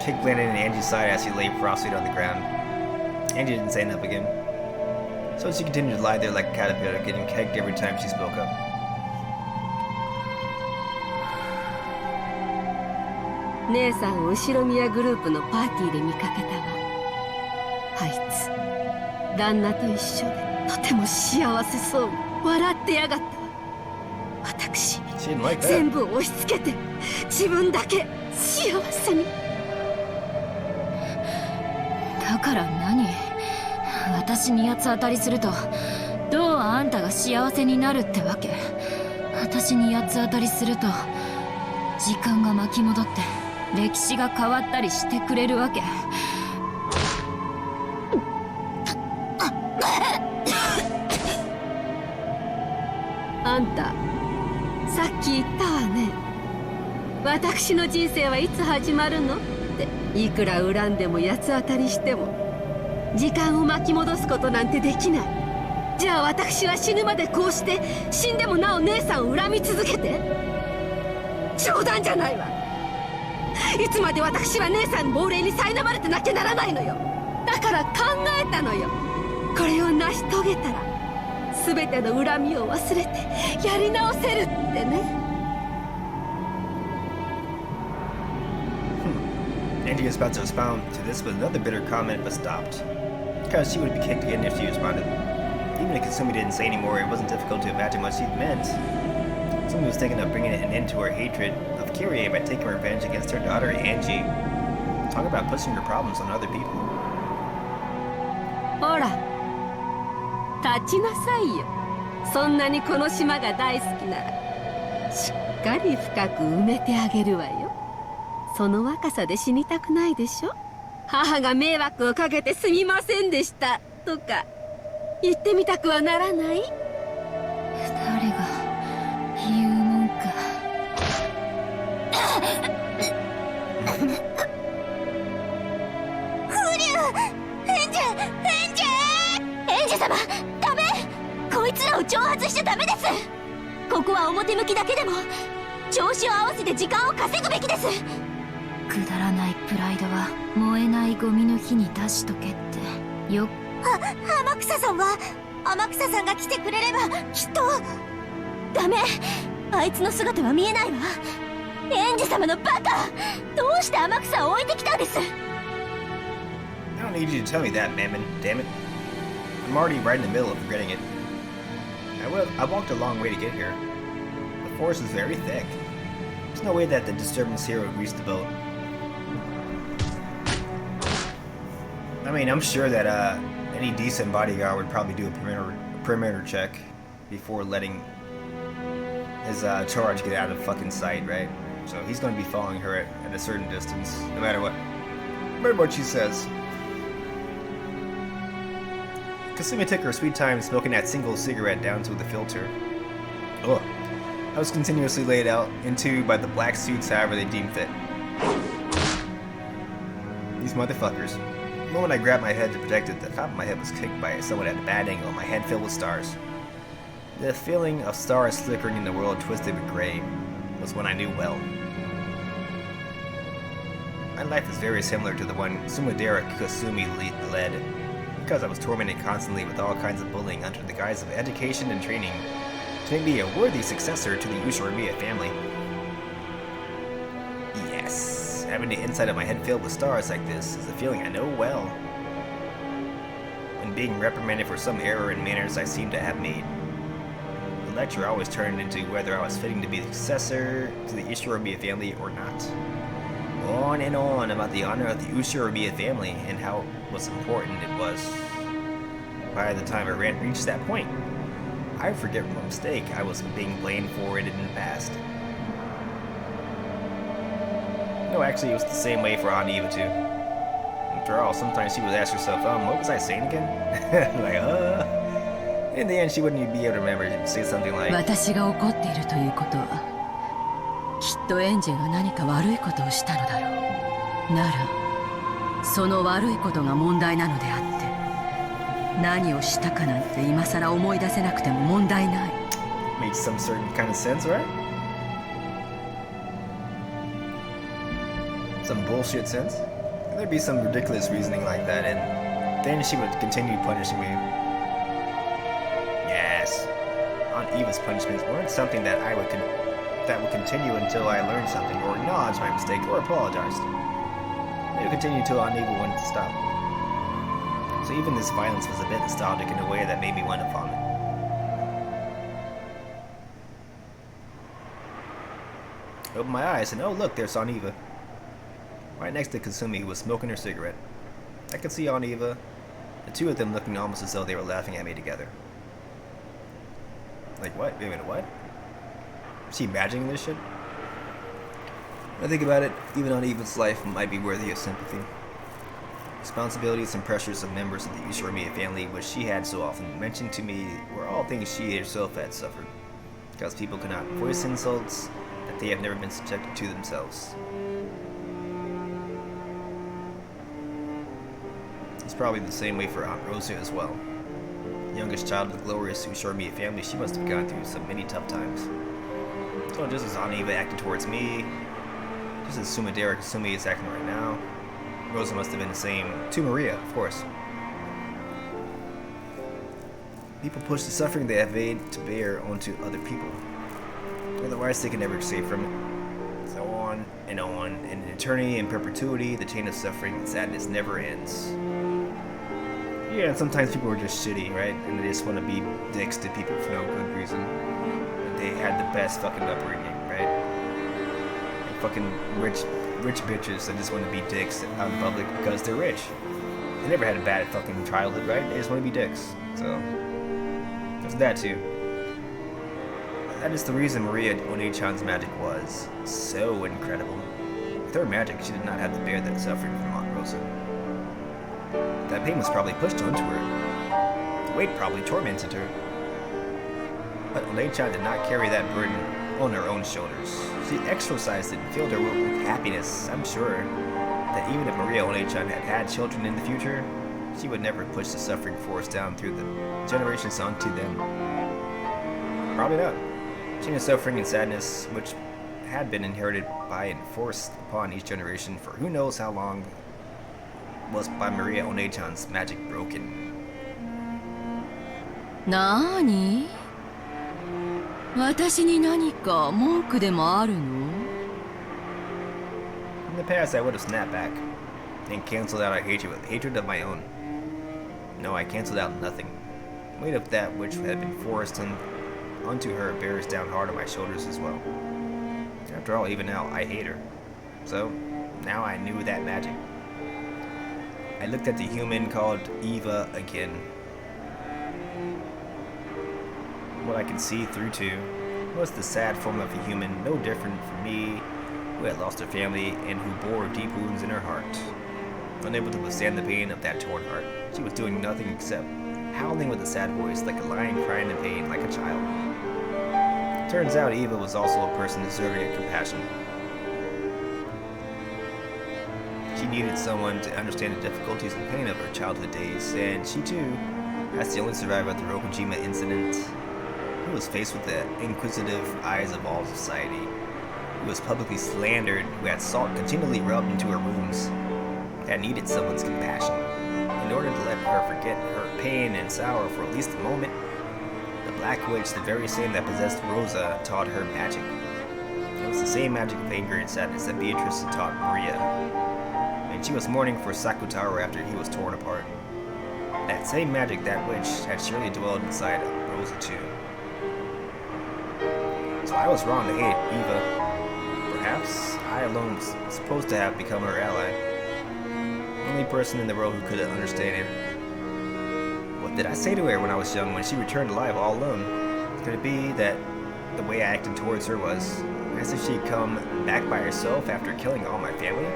Kick landed in Angie's side as she lay prostrate on the ground. Angie didn't stand up again, so she continued to lie there like a caterpillar, getting kicked every time she spoke up. 姉さんを後ろ宮グループのパーティーで見かけたわ。あいつ旦那と一緒でとても幸せそうに笑ってやがったわ。私に全部押し付けて自分だけ幸せに。だから何？私に八つ当たりするとどうあんたが幸せになるってわけ？私に八つ当たりすると時間が巻き戻って歴史が変わったりしてくれるわけ。あんた、さっき言ったわね。私の人生はいつ始まるのって。いくら恨んでも八つ当たりしても時間を巻き戻すことなんてできない。じゃあ私は死ぬまでこうして死んでもなお姉さんを恨み続けて。冗談じゃないわ。いつまで私は姉さんの亡霊に苛まれてなきゃならないのよ。だから考えたのよ。これを成し遂げたら全ての恨みを忘れてやり直せるってね。Angie was about to respond to this with another bitter comment, but stopped. Because she would be kicked again if she responded. Even if Kasumi didn't say anymore, it wasn't difficult to imagine what she meant. Kasumi was thinking of bringing an end to her hatred of Kyrie by taking revenge against her daughter Angie. Talk about pushing your problems on other people. ほら、立ちなさいよ。そんなにこの島が大好きならしっかり深く埋めてあげるわよ。その若さで死にたくないでしょ。母が迷惑をかけてすみませんでしたとか言ってみたくはならない？誰が言うもんか。エンジ様、ダメ！こいつらを挑発しちゃダメです。ここは表向きだけでも調子を合わせて時間を稼ぐべきです。くだらないプライドは燃えないゴミの火に出しとけってよ。天草さんが来てくれればきっと。ダメ、あいつの姿は見えないわ。エンジ様のバカ、どうして天草を置いてきたんです？ I don't need you to tell me that, Mammon. Damn it. I'm already right in the middle of regretting it. I walked a long way to get here. The forest is very thick. There's no way that the disturbance here would reach the boat. I mean, I'm sure that any decent bodyguard would probably do a perimeter check before letting his charge get out of fucking sight, right? So he's going to be following her at a certain distance, no matter what. No matter what she says. Kasumi took her sweet time smoking that single cigarette down to the filter. Ugh. I was continuously laid out into by the black suits however they deemed fit. These motherfuckers. The moment I grabbed my head to protect it, the top of my head was kicked by someone at a bad angle, my head filled with stars. The feeling of stars flickering in the world twisted with gray was one I knew well. My life is very similar to the one Sumidera Kasumi led, because I was tormented constantly with all kinds of bullying under the guise of education and training to make me a worthy successor to the Ushiromiya family. Yes, having the inside of my head filled with stars like this is a feeling I know well. When being reprimanded for some error in manners I seem to have made, the lecture always turned into whether I was fitting to be the successor to the Ushiromiya family or not. On and on about the honor of the Ushiromiya family and how important it was. By the time I reached that point, I forget what mistake I was being blamed for it in the past. No, actually, it was the same way for Aniva too. After all, sometimes she would ask herself, what was I saying again? In the end, she wouldn't even be able to remember. She'd say something like, 私が怒っているということはきっとエンジェが何か悪いことをしたのだろう。ならその悪いことが問題なのであって何をしたかなんて今さら思い出せなくても問題ない。 Makes some certain kind of sense, right? Some bullshit sense? There'd be some ridiculous reasoning like that, and then she would continue punishing me. Yes, Aunt Eva's punishments weren't something that would continue until I learned something, or acknowledged my mistake, or apologized. They would continue until Aunt Eva wanted to stop. So even this violence was a bit nostalgic in a way that made me want to vomit. I opened my eyes and oh look, there's Aunt Eva. Right next to Kasumi, who was smoking her cigarette. I could see Aunt Eva, the two of them looking almost as though they were laughing at me together. Like what? Wait a minute, what? Is she imagining this shit? When I think about it, even on Eva's life might be worthy of sympathy. Responsibilities and pressures of members of the Ushiramiya family, which she had so often mentioned to me, were all things she herself had suffered, because people cannot voice insults that they have never been subjected to themselves. It's probably the same way for Aunt Rosa as well. The youngest child of the glorious Ushiramiya family, she must have gone through so many tough times. So just as Aunt Eva acted towards me, just as Sumadera Kasumi is acting right now, Rosa must have been the same to Maria, of course. People push the suffering they have made to bear onto other people. Otherwise, they can never escape from it. So on, and in eternity and perpetuity, the chain of suffering and sadness never ends. Yeah, sometimes people are just shitty, right? And they just want to be dicks to people for no good reason. And they had the best fucking upbringing, right? And fucking rich bitches that just want to be dicks out in public because they're rich. They never had a bad fucking childhood, right? They just want to be dicks. So, there's that too. That is the reason Maria One-chan's magic was so incredible. With her magic, she did not have to bear that suffering from Aunt Rosa. That pain was probably pushed onto her. The weight probably tormented her. But One-chan did not carry that burden on her own shoulders. She exorcised it and filled her with happiness. I'm sure that even if Maria One-chan had had children in the future, she would never push the suffering force down through the generations onto them. Probably not. Chain of suffering and sadness, which had been inherited by and forced upon each generation for who knows how long, was by Maria One-chan's magic broken. なーに？私に何か文句でもあるの？ In the past, I would have snapped back and canceled out our hatred with hatred of my own. No, I canceled out nothing. The weight of that which had been forced onto her bears down hard on my shoulders as well. After all, even now, I hate her. So, now I knew that magic. I looked at the human called Eva again. What I could see through to was the sad form of a human no different from me, who had lost her family and who bore deep wounds in her heart. Unable to withstand the pain of that torn heart, she was doing nothing except howling with a sad voice like a lion crying in pain like a child. Turns out Eva was also a person deserving of compassion. She needed someone to understand the difficulties and pain of her childhood days, and she too, as the only survivor of the Rokujima incident, who was faced with the inquisitive eyes of all society, who was publicly slandered, who had salt continually rubbed into her wounds, had needed someone's compassion. In order to let her forget her pain and sorrow for at least a moment, the Black Witch, the very same that possessed Rosa, taught her magic. It was the same magic of anger and sadness that Beatrice had taught Maria, and she was mourning for Sakutaro after he was torn apart. That same magic, that witch, had surely dwelled inside of Rosa too. So I was wrong to hate Eva. Perhaps I alone was supposed to have become her ally. The only person in the world who could understand her. What did I say to her when I was young, when she returned alive all alone? Could it be that the way I acted towards her was as if she'd come back by herself after killing all my family?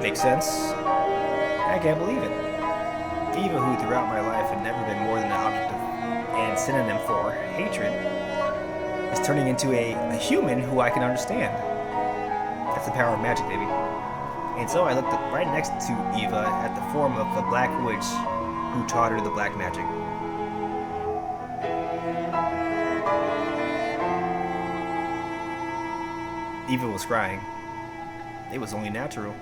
Makes sense? I can't believe it. Eva, who throughout my life had never been more than an object of and synonym for hatred, is turning into a human who I can understand. That's the power of magic, baby. And so I looked right next to Eva at the form of the Black Witch who taught her the black magic. Eva was crying. It was only natural.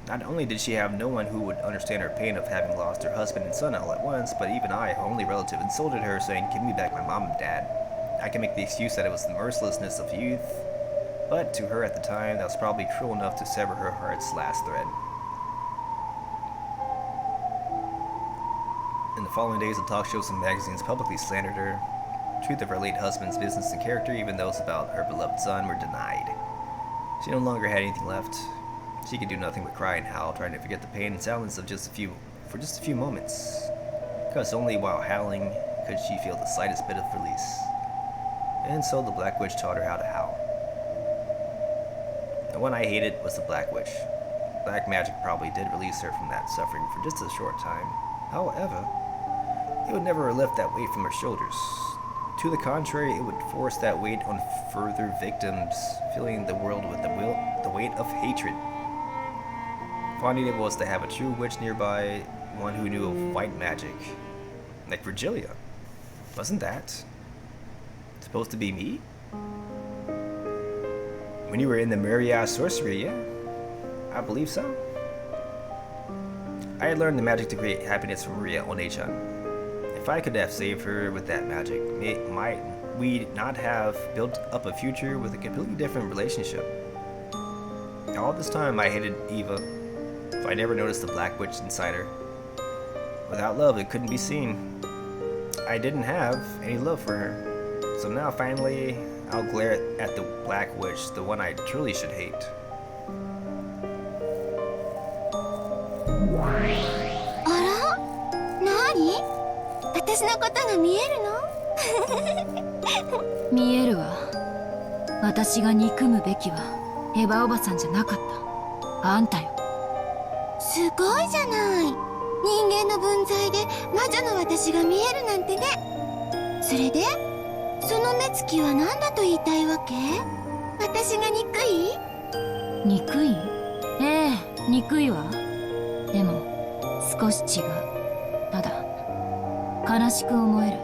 Not only did she have no one who would understand her pain of having lost her husband and son all at once, but even I, her only relative, insulted her, saying, "Give me back my mom and dad." I can make the excuse that it was the mercilessness of youth, but to her at the time, that was probably cruel enough to sever her heart's last thread. In the following days, the talk shows and magazines publicly slandered her. The truth of her late husband's business and character, even those about her beloved son, were denied. She no longer had anything left. She could do nothing but cry and howl, trying to forget the pain and silence of just a few moments. Because only while howling could she feel the slightest bit of release. And so the Black Witch taught her how to howl. The one I hated was the Black Witch. Black magic probably did release her from that suffering for just a short time. However, it would never lift that weight from her shoulders. To the contrary, it would force that weight on further victims, filling the world with the weight of hatred. Finding it was to have a true witch nearby, one who knew of white magic. Like Virgilia. Wasn't that supposed to be me? When you were in the Maria sorcery, yeah? I believe so. I had learned the magic to create happiness from Maria One-chan. If I could have saved her with that magic, might we not have built up a future with a completely different relationship? All this time I hated Eva. If I never noticed the Black Witch inside her. Without love, it couldn't be seen. I didn't have any love for her. So now finally, I'll glare at the Black Witch, the one I truly should hate. あら？何？私のことが見えるの？見えるわ。私が憎むべきはエヴァおばさんじゃなかった。あんたよ。すごいじゃない。人間の分際で魔女の私が見えるなんてね。それでその目つきは何だと言いたいわけ？私が憎い？憎い？ええ、憎いわ。でも少し違う。ただ悲しく思える。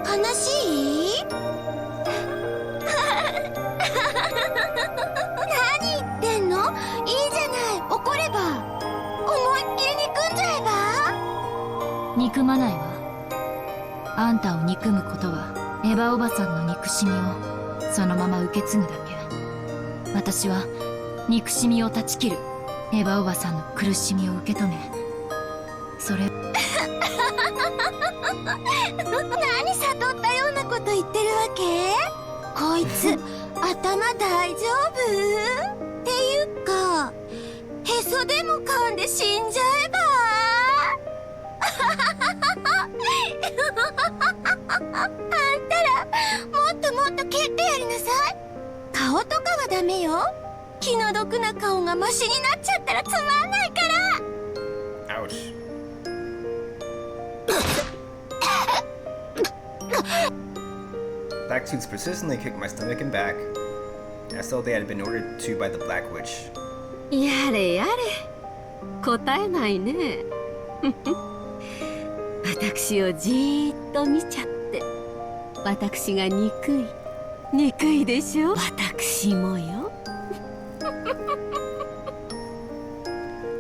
悲しい？何言ってんの？いいじゃない。怒れば。思いっきり憎んじゃえば？憎まないわ。あんたを憎むことはエヴァおばさんの憎しみをそのまま受け継ぐだけ。私は憎しみを断ち切る。エヴァおばさんの苦しみを受け止め、それ何悟ったようなこと言ってるわけ？こいつ頭大丈夫？っていうかへそでも噛んで死んじゃえば？あんたらもっともっと蹴ってやりなさい。顔とかはダメよ。気の毒な顔がマシになっちゃったらつまんないから。 Ouch. Black suits persistently kicked my stomach and back, as though they had been ordered to by the Black Witch. やれやれ、答えないね。私をじーっと見ちゃって。私が憎いでしょ。私もよ。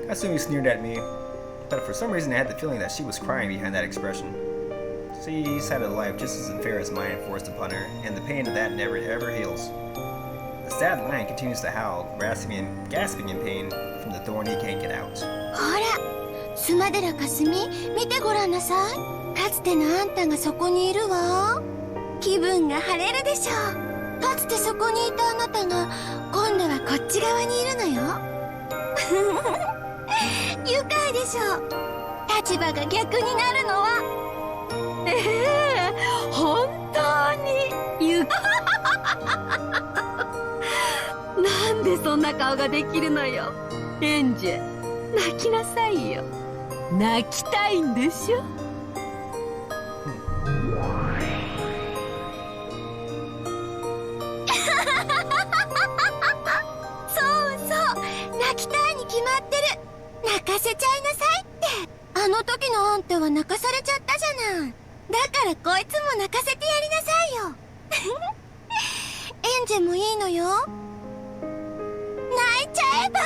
Kasumi sneered at me, but for some reason I had the feeling that she was crying behind that expression. She's had a life just as unfair as mine forced upon her, and the pain of that never ever heals. The sad lion continues to howl, gasping in pain from the thorn he can't get out. ほら、スマデラかすみ、見てごらんなさい。かつてのあんたがそこにいるわ。気分が晴れるでしょう。かつてそこにいたあなたが、今度はこっち側にいるのよ。愉快でしょう。立場が逆になるのは。本当になんでそんな顔ができるのよ。エンジェ、泣きなさいよ。泣きたいんでしょ。そうそう、泣きたいに決まってる。泣かせちゃいなさいって。あの時のあんたは泣かされちゃったじゃない。だからこいつも泣かせてやりなさいよ。エンジェもいいのよ。泣いちゃえば。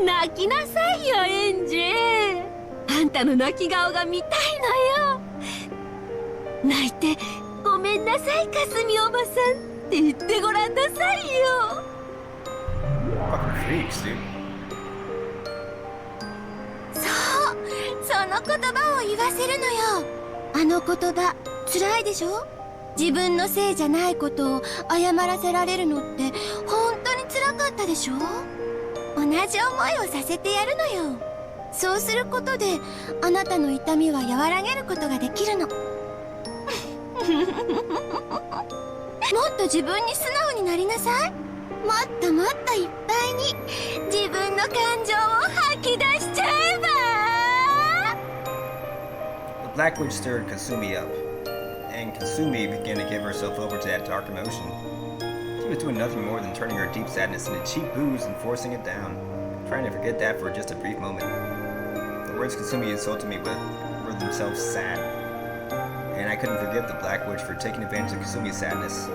泣きなさいよ、エンジェ。あんたの泣き顔が見たいのよ。泣いてごめんなさい、かすみおばさんって言ってごらんなさいよ。Fucking freaks, dude. そう、その言葉を言わせるのよ。あの言葉、辛いでしょ？自分のせいじゃないことを謝らせられるのって本当に辛かったかでしょ。同じ思いをさせてやるのよ。そうすることであなたの痛みは和らげることができるの。もっと自分に素直になりなさい。もっともっといっぱいに自分の感情を吐き出しちゃえば。 The Black Witch stirred Kasumi up, and Kasumi began to give herself over to that dark emotion. She was doing nothing more than turning her deep sadness into cheap booze and forcing it down, trying to forget that for just a brief moment. The words Kasumi insulted me with were themselves sad, and I couldn't forgive the Black Witch for taking advantage of Kasumi's sadness.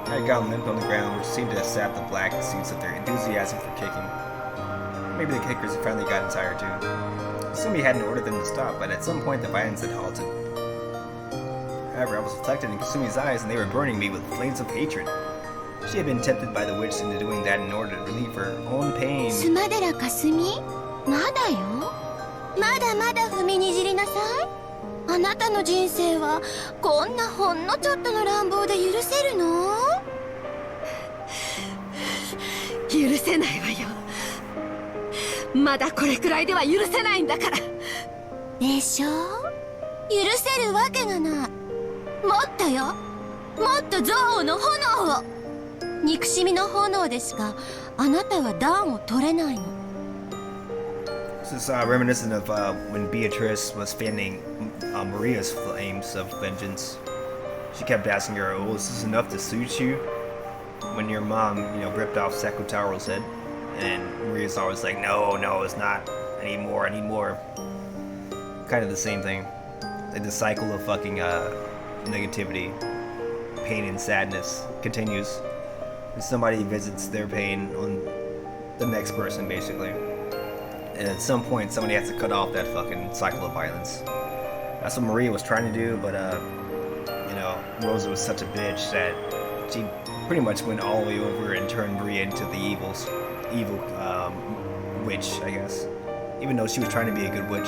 I had gotten limp on the ground, which seemed to have sapped the black seeds of their enthusiasm for kicking. Maybe the kickers had finally gotten tired too. Kasumi hadn't ordered them to stop, but at some point the violence had halted. However, I was reflected in Kasumi's eyes, and they were burning me with flames of hatred. She had been tempted by the witch into doing that in order to relieve her own pain. スマデラかすみ、まだよ。まだまだ踏みにじりなさい。あなたの人生はこんなほんのちょっとの乱暴で許せるの？許せないわよ。まだこれくらいでは許せないんだから。でしょ？許せるわけがない。もっとよ。もっと憎悪の炎を。憎しみの炎でしかあなたは暖を取れないの。 This is reminiscent of when Beatrice was fanning Maria's flames of vengeance. She kept asking her, "Oh, is this enough to suit you?" When your mom, ripped off Sakutaro's head, and Maria's always like, "No, no, it's not. I need more. I need more." Kind of the same thing. Like the cycle of fucking negativity, pain, and sadness continues. And somebody visits their pain on the next person, basically. And at some point, somebody has to cut off that fucking cycle of violence. That's what Maria was trying to do, but Rosa was such a bitch that she pretty much went all the way over and turned Maria into the evil witch, I guess. Even though she was trying to be a good witch.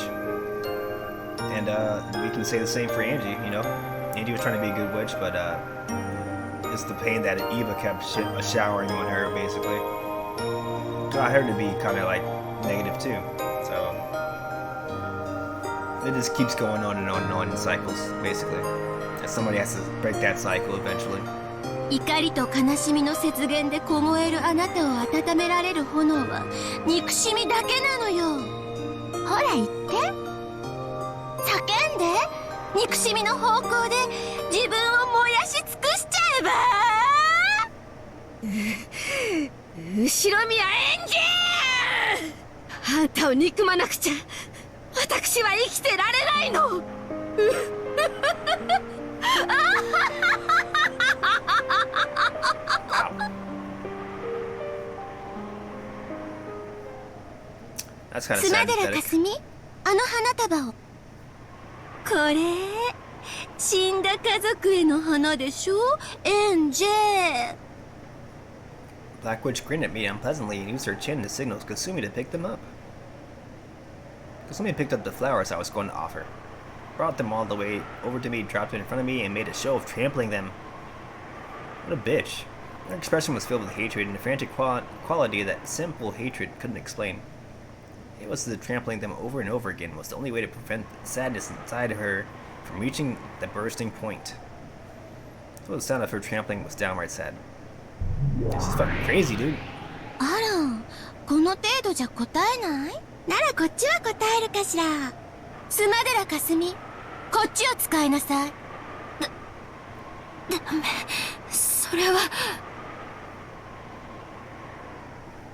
And we can say the same for Angie, Angie was trying to be a good witch, but it's the pain that Eva kept showering on her, basically. Got her to be kind of like negative too. So it just keeps going on and on and on in cycles, basically. And somebody has to break that cycle eventually. 怒りと悲しみの雪原で凍えるあなたを温められる炎は憎しみだけなのよ。ほら言って。叫んで。憎しみの方向で自分を燃やし尽くしちゃえば。後ろ宮エンジー！あんたを憎まなくちゃ私は生きてられないの。That's kind of スマ sad. デラかすみ、あの花束を。これ死んだ家族への花でしょ、エンジェ。 Black Witch grinned at me unpleasantly and used her chin to signal Kasumi to pick them up. Kasumi picked up the flowers I was going to offer, brought them all the way over to me, dropped them in front of me, and made a show of trampling them. What a bitch. Her expression was filled with hatred and a frantic quality that simple hatred couldn't explain. It was that trampling them over and over again was the only way to prevent the sadness inside of her from reaching the bursting point. So the sound of her trampling was downright sad. She's fucking crazy, dude. あら、この程度じゃ答えない？ならこっちは答えるかしら。スマデラかすみ、こっちを使いなさい。ダメ、それは。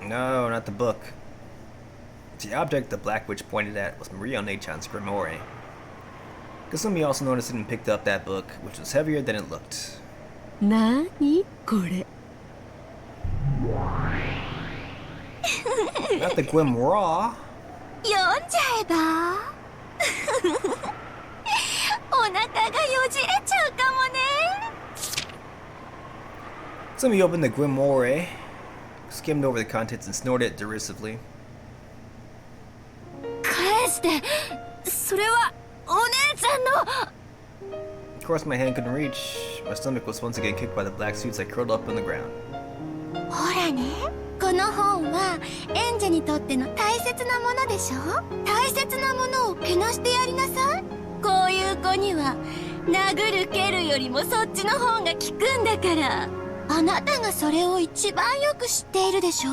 No, not the book. The object the Black Witch pointed at was Maria Onechan's grimoire. Kasumi also noticed it and picked up that book, which was heavier than it looked. なにこれ。Not the grimoire. 読んじゃえば。お腹がよじれちゃうかもね。Kasumi opened the grimoire, skimmed over the contents, and snorted it derisively. 返して。それはお姉ちゃんの。 Of course, my hand couldn't reach. My stomach was once again kicked by the black suits I curled up on the ground. ほらね、この本は園児にとっての大切なものでしょ。大切なものをけなしてやりなさい。こういう子には殴る蹴るよりもそっちの方が効くんだから。あなたがそれを一番よく知っているでしょ。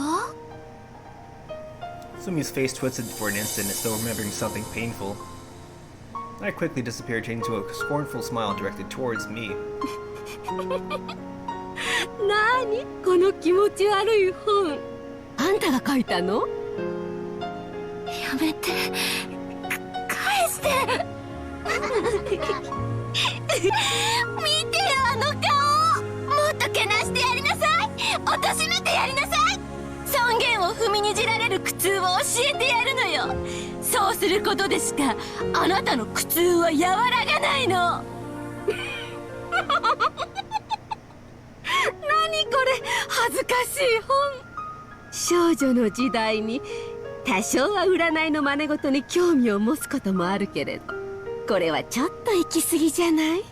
Sumi's face twisted for an instant as though remembering something painful. I quickly disappeared, changing to a scornful smile directed towards me. なにこの気持ち悪い本。あんたが書いたの？やめて。返して。見てよあの顔。もっとけなしてやりなさい。貶としめてやりなさい。尊厳を踏みにじられる苦痛を教えてやるのよ。そうすることでしかあなたの苦痛は和らがないの。何これ恥ずかしい本。少女の時代に多少は占いの真似事に興味を持つこともあるけれど、これはちょっと行き過ぎじゃない？や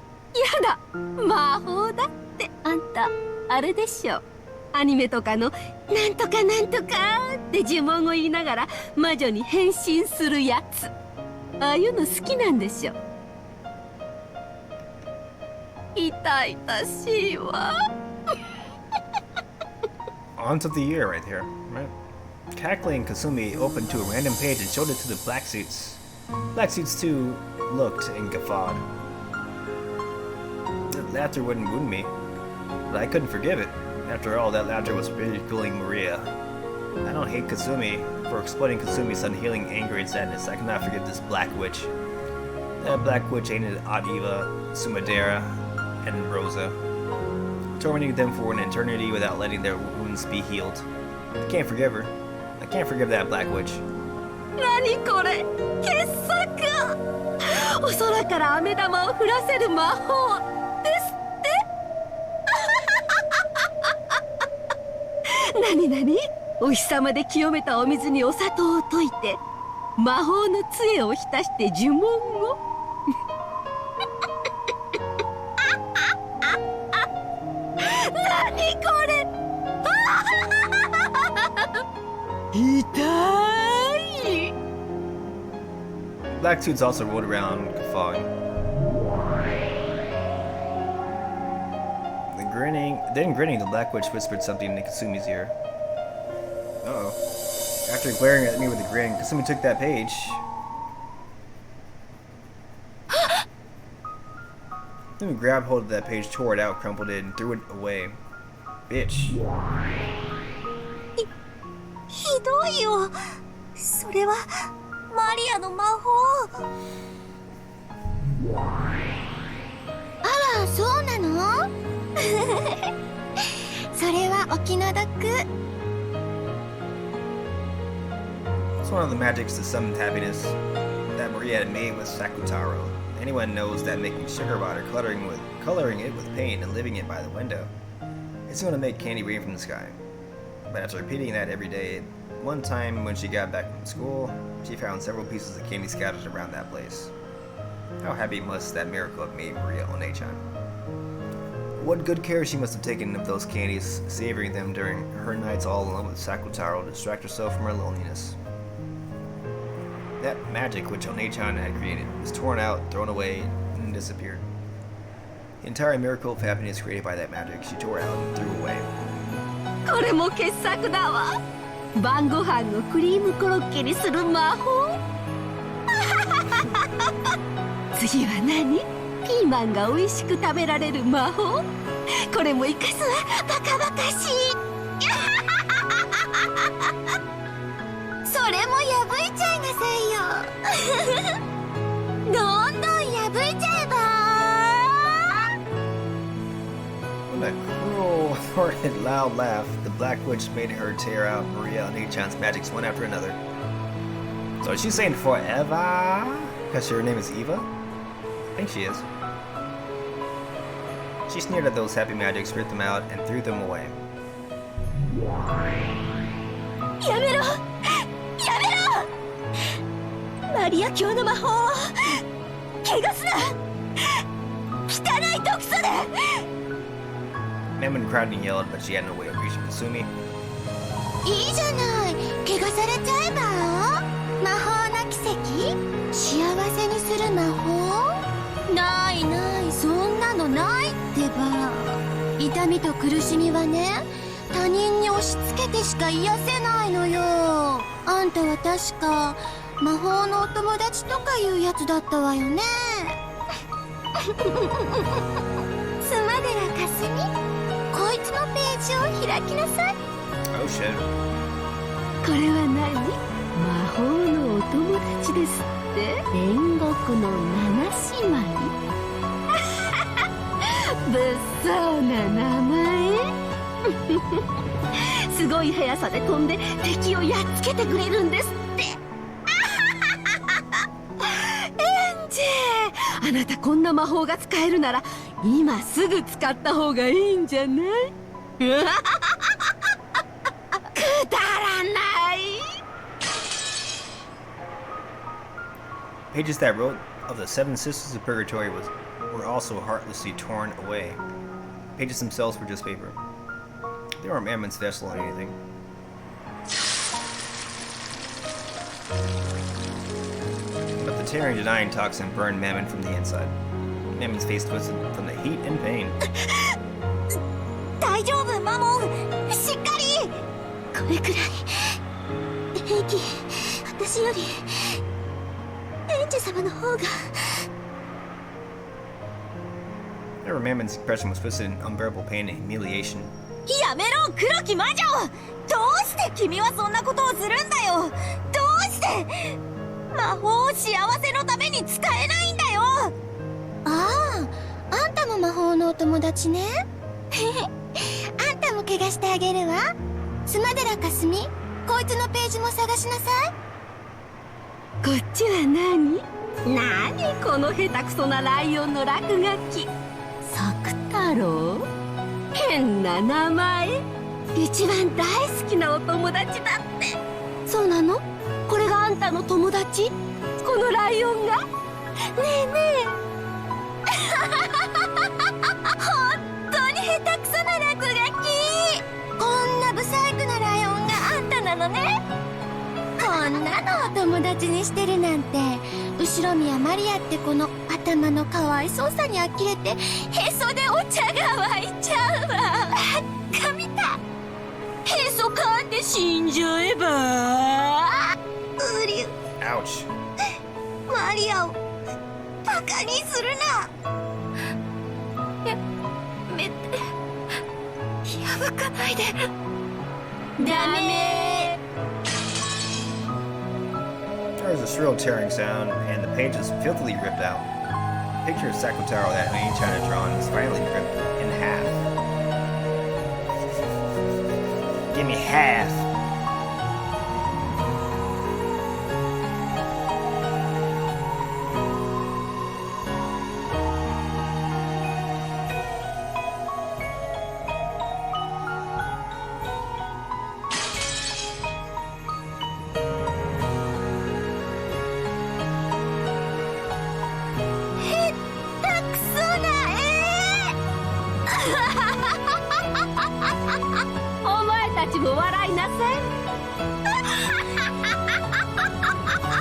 だ、魔法だってあんたあれでしょ。アニメとかのなんとかなんとかって呪文を言いながら魔女に変身するやつ、ああいうの好きなんでしょ。痛々しいわ。On to the year right here, right? Cackling Kasumi opened to a random page and showed it to the black suits. Black suits too looked and guffawed. The laughter wouldn't wound me, but I couldn't forgive it. After all, that laughter was ridiculing Maria. I don't hate Kasumi for exploiting Kasumi's unhealing anger and sadness. I cannot forget this black witch. That black witch hated Adiva, Sumadera, and Rosa, tormenting them for an eternity without letting their wounds be healed. I can't forgive her. I can't forgive that black witch. 何これ、傑作。お空から飴玉を降らせる魔法ですって。何々、お日様で清めたお水にお砂糖を溶いて魔法の杖を浸して呪文を。何これ。痛い。 Black suits also rolled around, guffawing. Then grinning, the black witch whispered something in Kasumi's ear. Uh-oh. After glaring at me with a grin, Kasumi took that page. Then he grabbed hold of that page, tore it out, crumpled it, and threw it away. Bitch. ひどいよ。それはマリアの魔法。あら、そうなの？それはお気の毒。 It's one of the magics to summon happiness that Maria had made with Sakutaro. Anyone knows that making sugar water, coloring it with paint, and leaving it by the window, it's going to make candy rain from the sky. But after repeating that every day, one time when she got back from school, she found several pieces of candy scattered around that place. How happy must that miracle have made Maria One-chan? What good care she must have taken of those candies, savoring them during her nights all alone with Sakutaro to distract herself from her loneliness. That magic which One-chan had created was torn out, thrown away, and disappeared. The entire miracle of happiness created by that magic she tore out and threw away. これも傑作だわ。晩ご飯をクリームコロッケにする魔法。次は何？ピーマンが美味しく食べられる魔法。これも生かすわ。バカバカしい。それも破いちゃいなさいよ。どんどん破いちゃえば。 With a cruel, horrid, loud laugh, the Black Witch made her tear out Maria One-chan's magics one after another. So is she saying forever? Because her name is Eva? I think she is. She sneered at those happy magics, ripped them out, and threw them away. やめろ、やめろ。マリア教の魔法を汚すな。汚ない毒素で。 Mammon cried and yelled, but she had no way of reaching Kasumi. いいじゃない、怪我されちゃえば。魔法の奇跡、幸せにする魔法。ないない、そんなのないってば。痛みと苦しみはね、他人に押し付けてしか癒せないのよ。あんたは確か魔法のお友達とかいうやつだったわよね。スマデラかすみ、こいつのページを開きなさい。 Oh shit. これは何？魔法のお友達ですって。煉獄の七姉妹。物騒な名前。すごい速さで飛んで敵をやっつけてくれるんですって。エンジェ、あなたこんな魔法が使えるなら今すぐ使った方がいいんじゃない？くだらない。 Pages that wrote of the seven sisters of purgatory were also heartlessly torn away. Pages themselves were just paper. They weren't Mammon's vessel or anything. But the tearing, denying toxin burned Mammon from the inside. Mammon's face twisted from the heat and pain. 大丈夫、マモン、しっかり。これくらい平気。私よりエンジェ様の方が。 However, Mammon's expression was twisted in unbearable pain and humiliation. やめろ、黒き魔女。どうして君はそんなことをするんだよ。どうして魔法を幸せのために使えないんだよ。ああ、あんたも魔法のお友達ね。あんたも怪我してあげるわ。スマデラかすみ、こいつのページも探しなさい。こっちは何？何この下手くそなライオンの落書き。作太郎？変な名前。一番大好きなお友達だって。そうなの？これがあんたの友達？このライオンが？ねえねえ。本当に下手くそな落書き。こんなブサイクなライオンがあんたなのね。こんなのお友達にしてるなんて、後ろ宮マリアってこの頭のかわいそうさに呆れてへそでお茶が湧いちゃうわ。神だ。へそかんで死んじゃえば。うりゅ。 Ouch. マリアをバカにするな。やめて。破かないで。ダメ。 There was a shrill tearing sound, and the page was filthily ripped out. The picture of Sakutaro that Anita had drawn was finally ripped in half. Give me half.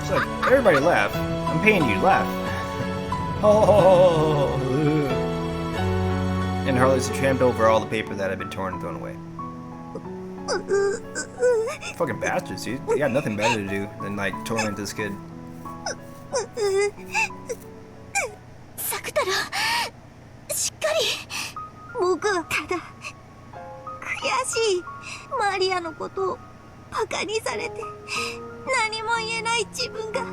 It's like, everybody laugh. I'm paying you to laugh. Oh. And Harley's tramped over all the paper that had been torn and thrown away. Fucking bastards, dude. They got nothing better to do than like torment this kid. サクタラ、しっかり。僕はただ悔しい。マリアのことをバカにされて何も言えない自分が悔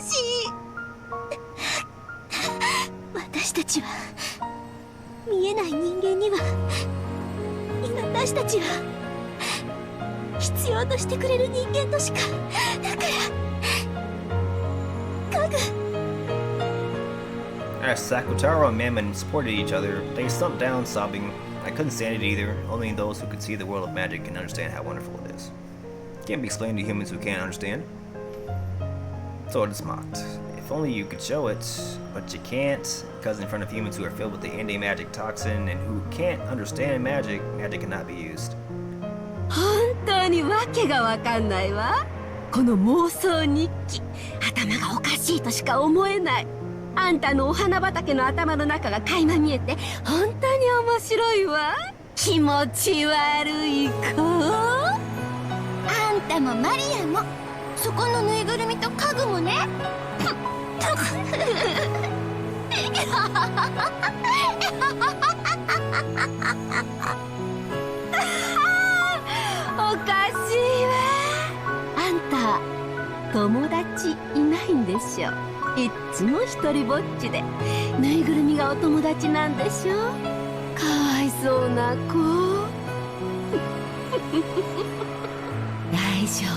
しい。私たちは見えない人間には私たちは必要としてくれる人間としか。だから家具。 As Sakutaro and Mammon supported each other, they slumped down, sobbing. I couldn't stand it either. Only those who could see the world of magic can understand how wonderful it is. It can't be explained to humans who can't understand. So it is mocked. If If only you could show it, but you can't, because in front of humans who are filled with the anti-magic toxin and who can't understand magic, magic cannot be used. 本当にわけがわかんないわ。この妄想日記、頭がおかしいとしか思えない。あんたのお花畑の頭の中が垣間見えて本当に面白いわ。気持ち悪い子。あんたもマリアもそこのぬいぐるみと家具もね。おかしいわ。あんた友達いないんでしょ。いっつも一人ぼっちでぬいぐるみがお友達なんでしょ。かわいそうな子。大丈夫、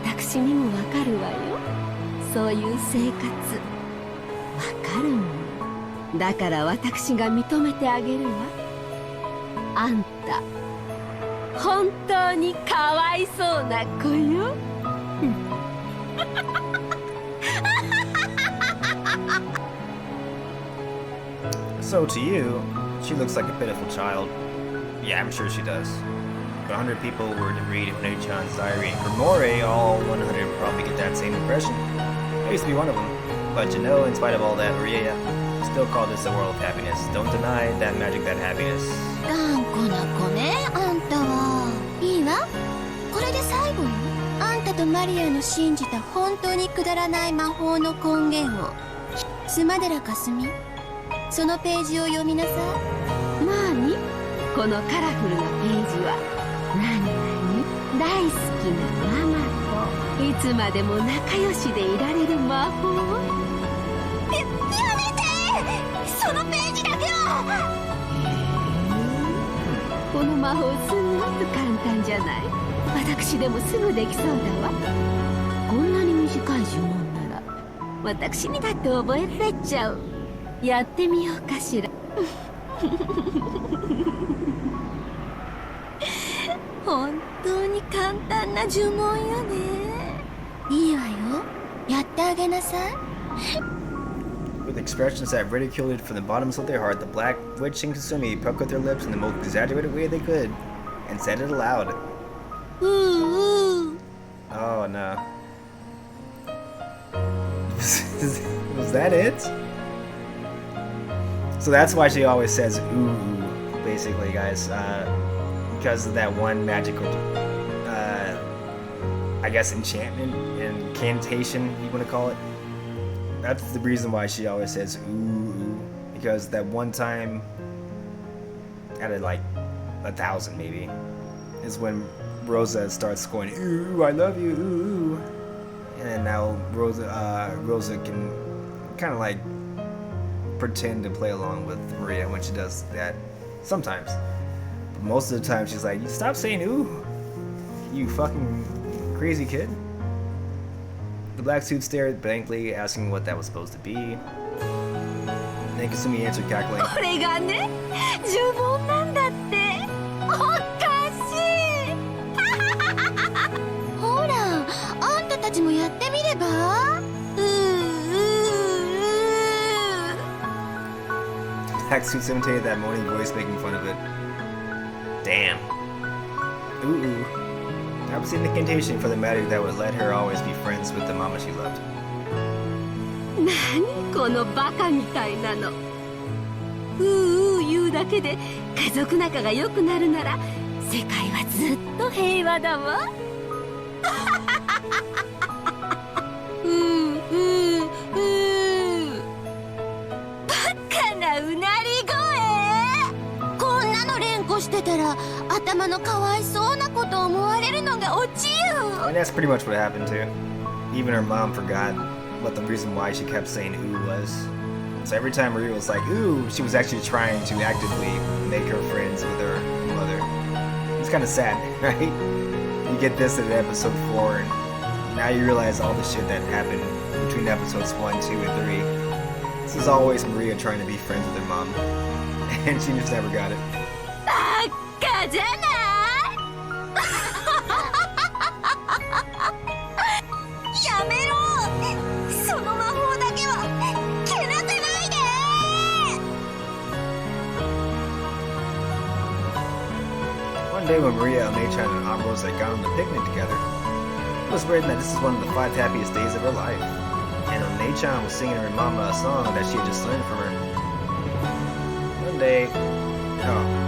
私にもわかるわよ。そういう生活わかるもんだから私が認めてあげるわ。あんた本当にかわいそうな子よ。So to you, she looks like a pitiful child. Yeah, I'm sure she does. But 100 people were to read Umineko-chan's diary, and for Moray, all 100 would probably get that same impression. I used to be one of them. But you know, in spite of all that, Maria still called this a world of happiness. Don't deny that magic, that happiness. 頑固な子ね、あんたは。いいわ、これで最後よ。あんたとマリアの信じた本当にくだらない魔法の根源を。スマデラかすみ、そのページを読みなさい。なにこのカラフルなページは。なに大好きなママといつまでも仲良しでいられる魔法。やめて、そのページだけは。この魔法すんごく簡単じゃない。私でもすぐできそうだわ。こんなに短い呪文なら私にだって覚えられちゃう。やってみようかしら。本当に簡単な呪文よね。いいわよ、やってあげなさい。With expressions that ridiculed from the bottoms of their heart, the Black Witch and Kasumi puckered their lips in the most exaggerated way they could and said it aloud. Oh no. Was that it? So that's why she always says ooh, basically, guys. Because of that one magical, I guess, enchantment, incantation, you want to call it. That's the reason why she always says ooh, because that one time, out of like 1,000 maybe, is when Rosa starts going ooh, I love you, ooh, and then now Rosa can kind of like pretend to play along with Maria when she does that sometimes. But most of the time she's like, stop saying ooh, you fucking crazy kid. The black suit stared blankly, asking what that was supposed to be. Then Kasumi answered, cackling. これがね、呪文なんだって。おかしい。ほら、あんたたちもやってみれば。Black suits imitated that moaning voice, making fun of it. Damn. Ooh. I was in the incantation for the magic that would let her always be friends with the mama she loved. 何このバカみたいなの。言うだけで家族仲が良くなるなら世界はずっと平和だわ。バカなうなり声。こんなの連呼してたら頭のかわいそうなこと思われるのがオチよ。 And that's pretty much what happened too. Even her mom forgot what the reason why she kept saying ooh was. So every time Maria was like ooh, she was actually trying to actively make her friends with her mother. It's kind of sad, right? You get this in episode 4, and now you realize all the shit that happened between episodes 1, 2, and 3. This is always Maria trying to be friends with her mom, and she just never got it. バカじゃない。やめろ、そのま day when Maria, Onei-chan, and Ambrose had gone on the picnic together, it was written that this is one of the 5 happiest days of her life. And Onei-chan was singing her mama a song that she had just learned from her. One day,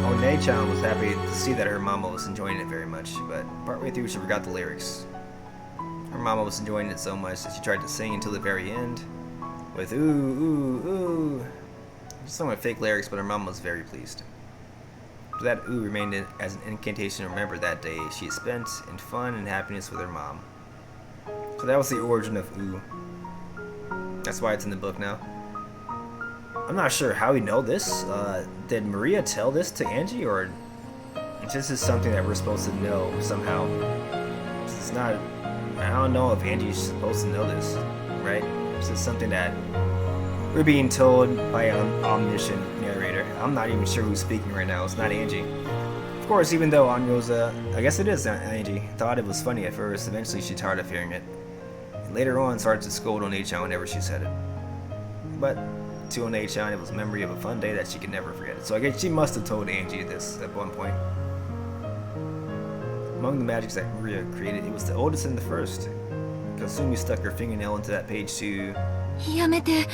Onei-chan was happy to see that her mama was enjoying it very much, but partway through she forgot the lyrics. Her mama was enjoying it so much that she tried to sing until the very end, with ooh, ooh, ooh. Some with fake lyrics, but her mama was very pleased. So that ooh remained as an incantation to remember that day she had spent in fun and happiness with her mom. So that was the origin of ooh. That's why it's in the book now. I'm not sure how we know this. Did Maria tell this to Angie, or this is something that we're supposed to know somehow? It's not. I don't know if Angie's supposed to know this, right? This is something that we're being told by an omniscient narrator. I'm not even sure who's speaking right now. It's not Angie. Of course, even though Anyosa, I guess it is Angie, thought it was funny at first, eventually she tired of hearing it. And later on, started to scold Onei-chan whenever she said it. But to Onei-chan, it was a memory of a fun day that she could never forget. So I guess she must have told Angie this at one point. Among the magics that Maria created, it was the oldest and the first. Kasumi stuck her fingernail into that page to... やめて、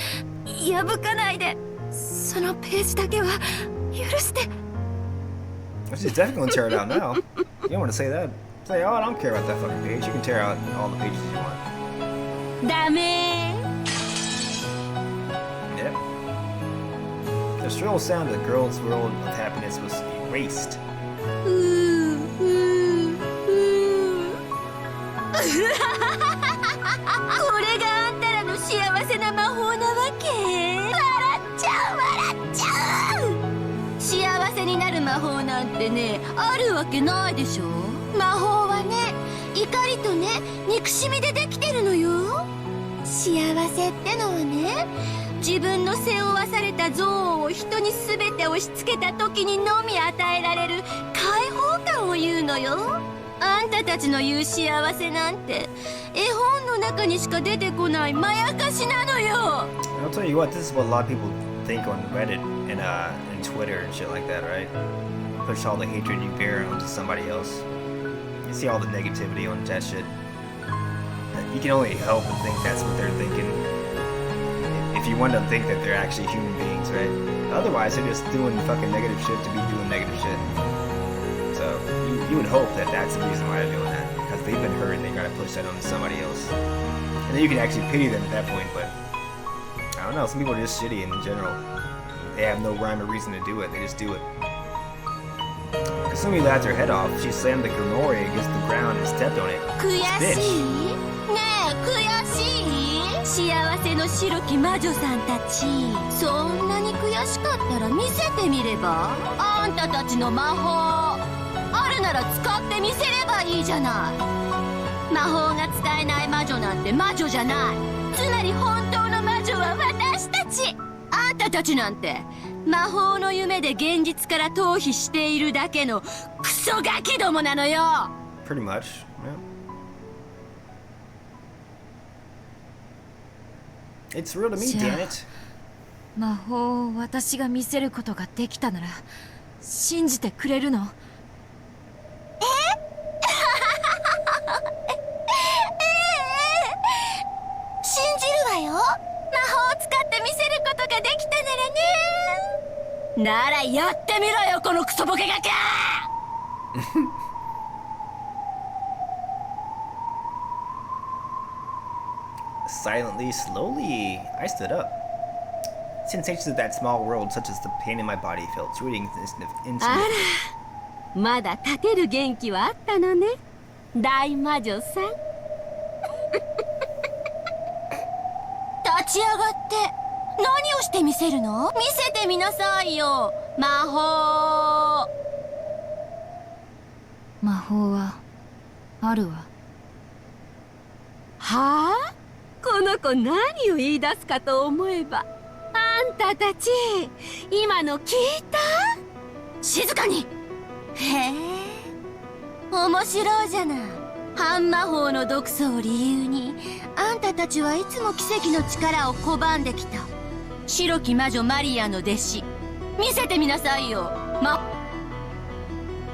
破かないで。そのページだけは許して。 She's definitely gonna tear it out now. You don't want to say that. Say, oh, I don't care about that fucking page. You can tear out all the pages you want. ダメ。 Yep. The shrill sound of the girl's world of happiness was erased. これがあんたらの幸せな魔法なわけ？笑っちゃう笑っちゃう。幸せになる魔法なんてね、あるわけないでしょ。魔法はね、怒りとね、憎しみでできてるのよ。幸せってのはね、自分の背負わされた憎悪を人に全て押し付けた時にのみ与えられる解放感を言うのよ。あんたたちの言う幸せなんて絵本の中にしか出てこないまやかしなのよ。 I'll tell you what, this is what a lot of people think on Reddit and Twitter and shit like that, right? Push all the hatred you bear onto somebody else. You see all the negativity on that shit. You can only help but think that's what they're thinking. If you want to think that they're actually human beings, right? Otherwise, they're just doing fucking negative shit to be doing negative shit. So, you would hope that that's the reason why they're doing that. Because they've been hurt and they gotta push that onto somebody else. And then you can actually pity them at that point, but... I don't know, some people are just shitty in general. They have no rhyme or reason to do it, they just do it. Kasumi laughed her head off. She slammed the grimoire against the ground and stepped on it. 悔しい？ねえ、悔しい？幸せの白き魔女さんたち、そんなに悔しかったら見せてみれば？あんたたちの魔法あるなら使ってみせればいいじゃない。魔法が使えない魔女なんて魔女じゃない。つまり本当の魔女は私たち。あんたたちなんて魔法の夢で現実から逃避しているだけのクソガキどもなのよ。 Pretty much, yeah. It's real to me, damn it. 魔法を私が見せることができたなら信じてくれるの？信じるわよ。魔法を使って見せることができたならね。ならやってみろよ、このクソボケガキ。Silently, slowly, I stood up. Sensations of that small world, such as the pain in my body, felt shooting into あら、まだ立てる元気はあったのね、大魔女さん。立ち上がって何をしてみせるの？見せてみなさいよ、魔法。魔法はあるわ。はあ？この子何を言い出すかと思えば、あんたたち今の聞いた？静かに。へえ、面白いじゃない。半魔法の毒素を理由にあんたたちはいつも奇跡の力を拒んできた白き魔女マリアの弟子。見せてみなさいよ。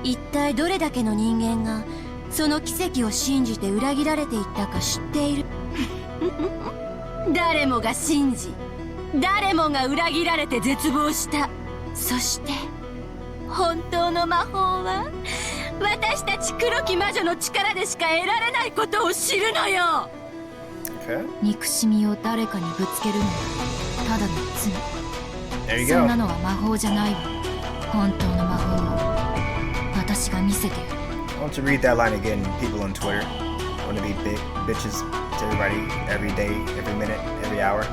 一体どれだけの人間がその奇跡を信じて裏切られていったか知っている？誰もが信じ、誰もが裏切られて絶望した。そして本当の魔法は私たち黒き魔女の力でしか得られないことを知るのよ。憎しみを誰かにぶつけるのはただの There you 罪。そん go. なのは魔法じゃないわ。本当の魔法を私が見せてやる。 I want to read that line again, people on Twitter. I want to be big bitches to everybody, every day, every minute, every hour.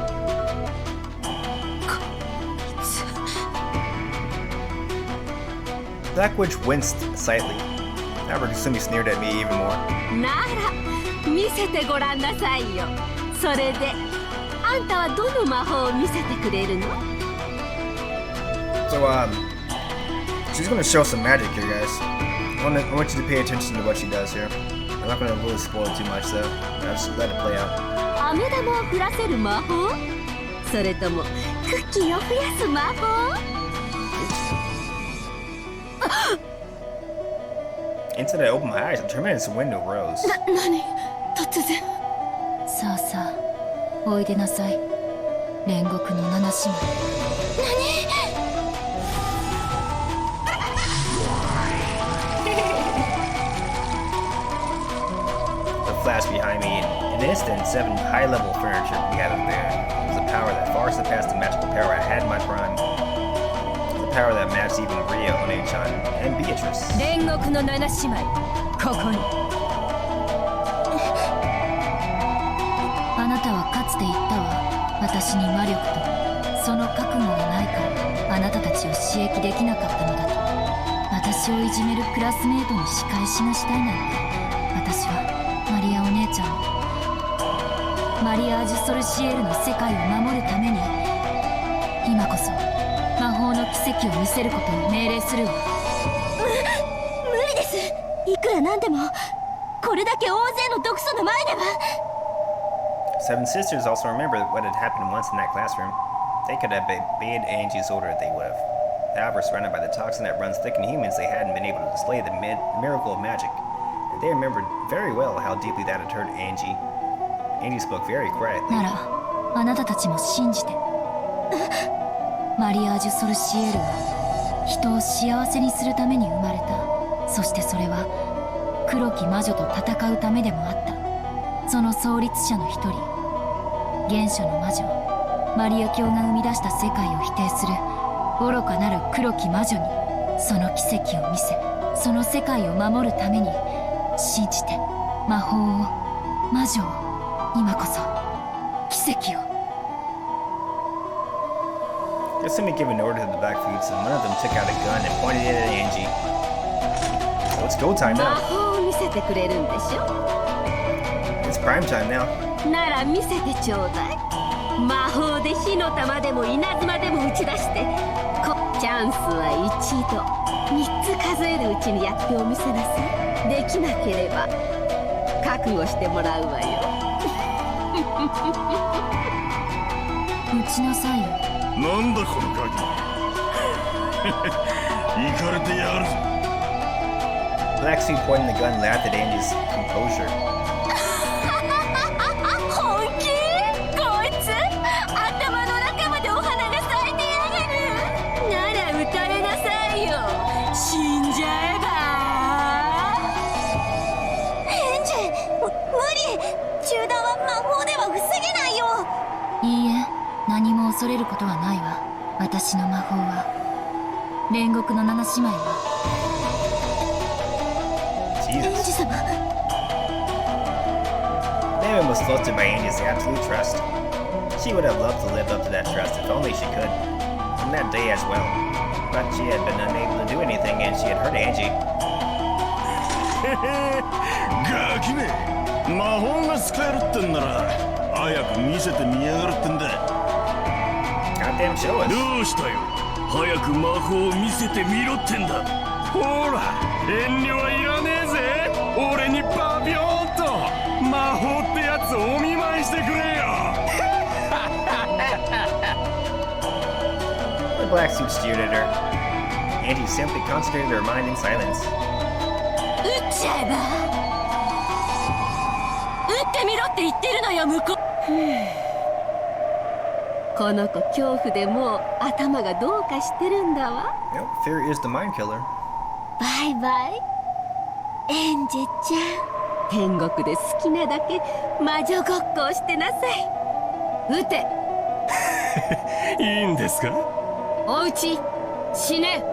Black Witch winced slightly. However, Kasumi sneered at me even more. なら見せてごらんなさいよ。それであんたはどの魔法を見せてくれるの？ So, she's gonna show some magic here, guys. I want you to pay attention to what she does here. I'm not gonna really spoil too much, though. I'll just let it play out. 飴玉を降らせる魔法？それともクッキーを増やす魔法？ Instantly, I opened my eyes. A tremendous window rose. 何？突然。さあさあおいでなさい、煉獄の七姉妹。 The flash behind me. In an instant, 7 high-level furniture gathered there. It was a power that far surpassed the magical power I had in my prime. It was a power that matched even Ria, One-chan, and Beatrice. 煉獄の七姉妹、ここに。あなたはかつて言ったわ。私に魔力とその覚悟がないからあなたたちを刺激できなかったのだと。私をいじめるクラスメートに仕返しがしたいなんて。私はマリアお姉ちゃんをマリアージュ・ソルシエールの世界を守るために今こそ魔法の奇跡を見せることを命令するわ。無理です。いくらなんでもこれだけ大勢の毒素の前では。 7 sisters also remembered what had happened once in that classroom. They could have obeyed Angie's order if they would have. However, surrounded by the toxin that runs thick in humans, they hadn't been able to display the miracle of magic. And they remembered very well how deeply that had hurt Angie. Angie spoke very quietly. ならあなたたちも信じて。マリアージュ・ソルシエールは人を幸せにするために生まれた。そしてそれは黒き魔女と戦うためでもあった。その創立者の一人、原初の魔女マリア教が生み出した世界を否定する愚かなる黒き魔女にその奇跡を見せ、その世界を守るために信じて魔法を、魔女を、今こそ奇跡を。 Kasumi gave an order to the Blackfoots, and one of them took out a gun and pointed it at Angie. So it's go time 魔 now. 法を見せてくれるんでしょ？ It's prime time now. なら見せてちょうだい。魔法で火の玉でも稲妻でも打ち出してチャンスは一度3つ数えるうちにやってお見せなさい。できなければ覚悟してもらうわよ。打ちなさいよ。なんだこの鍵。行かれてやるぜ。 Black Suit pointing the gun laughed at Angie's composure. 本気？こいつ頭の中までお花が咲いてやがる。なら撃たれなさいよ。死んじゃえば。ヘンジ無理。中断は魔法では防げないよ。いいえ、何も恐れることはないわ。私の魔法は、煉獄の七姉妹は Jesus. Mammon was flustered by Angie's absolute trust. She would have loved to live up to that trust if only she could. On that day as well. But she had been unable to do anything and she had hurt Angie. ガキめ、魔法が使えるってんなら早く見せてみやがるってんだ。 Goddamn show us. どうしたよ。早く魔法を見せてみろってんだ。ほら、遠慮はいらねえぜ。俺にバビョーンと魔法ってやつをお見舞いしてくれよ。 The black suit stared at her. Angie simply concentrated her mind in silence. 撃っちゃえば。撃ってみろって言ってるのよ向こう。この子恐怖でもう頭がどうかしてるんだわ。 Yep, fear is the mind killer. バイバイエンジェちゃん、天国で好きなだけ魔女ごっこをしてなさい。撃て。いいんですか？おうち死ね。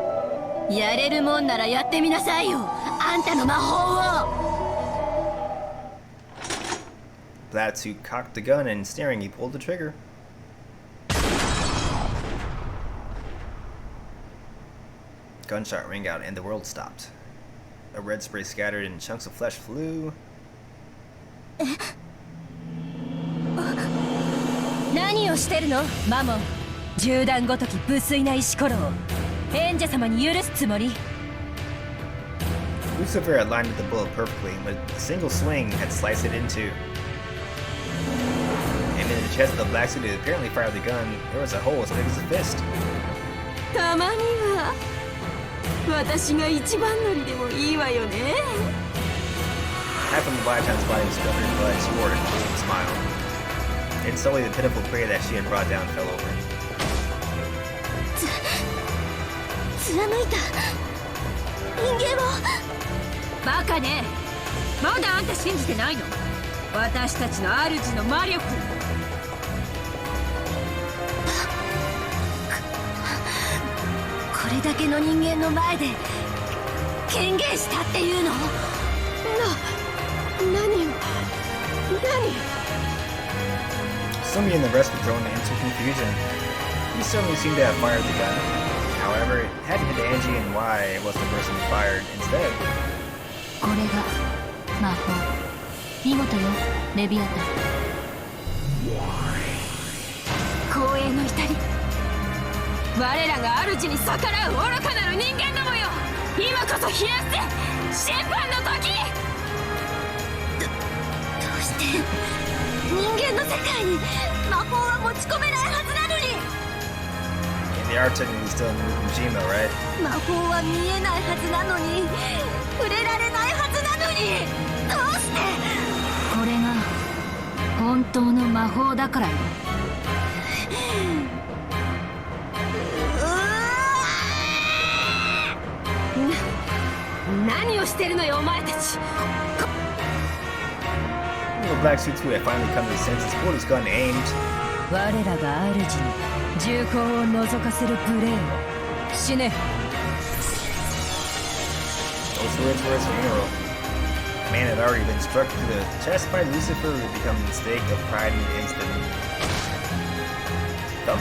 やれるもんならやってみなさいよ、あんたの魔法を。 Black suit cocked the gun and staring, he pulled the trigger. Gunshot rang out and the world stopped. A red spray scattered and chunks of flesh flew. 何をしてるのマモン。銃弾ごとき無粋な石ころを演者様に許すつもり？ Lucifer had lined up the bullet perfectly, but a single swing had sliced it in two. And in the chest of the black suit that apparently fired the gun, there was a hole as big as a fist. たまには私が一番乗りでもいいわよね。 Half of Leviathan's body was covered in blood. She wore a cold smile. And slowly the pitiful prey that she had brought down fell over. 貫いた人間を。バカね、まだあんた信じてないの？私たちの主の魔力。これだけの人間の前で権限したっていうの？何？ Sumi and the rest were thrown into confusion. He certainly seemed to have fired the gun. However, it hadn't hit Angie, and why was the person who fired instead? これが魔法。見事よ、レビアタン。光栄の至り。我らが主に逆らう愚かなる人間どもよ、今こそ冷やして審判の時。どうして人間の世界に魔法は持ち込めないはずなのに。 And they are technically still in Mujima, right? 魔法は見えないはずなのに、触れられないはずなのに、どうして。これが本当の魔法だからよ。何をしてるのよお前たち。 The black suits who had finally come to his senses pulled his gun and aimed. 我らが主に銃口を覗かせる無礼を死ね。 Those words were his funeral. The man had already been struck through the chest by Lucifer, who had become the stake of pride in an instant. Thump.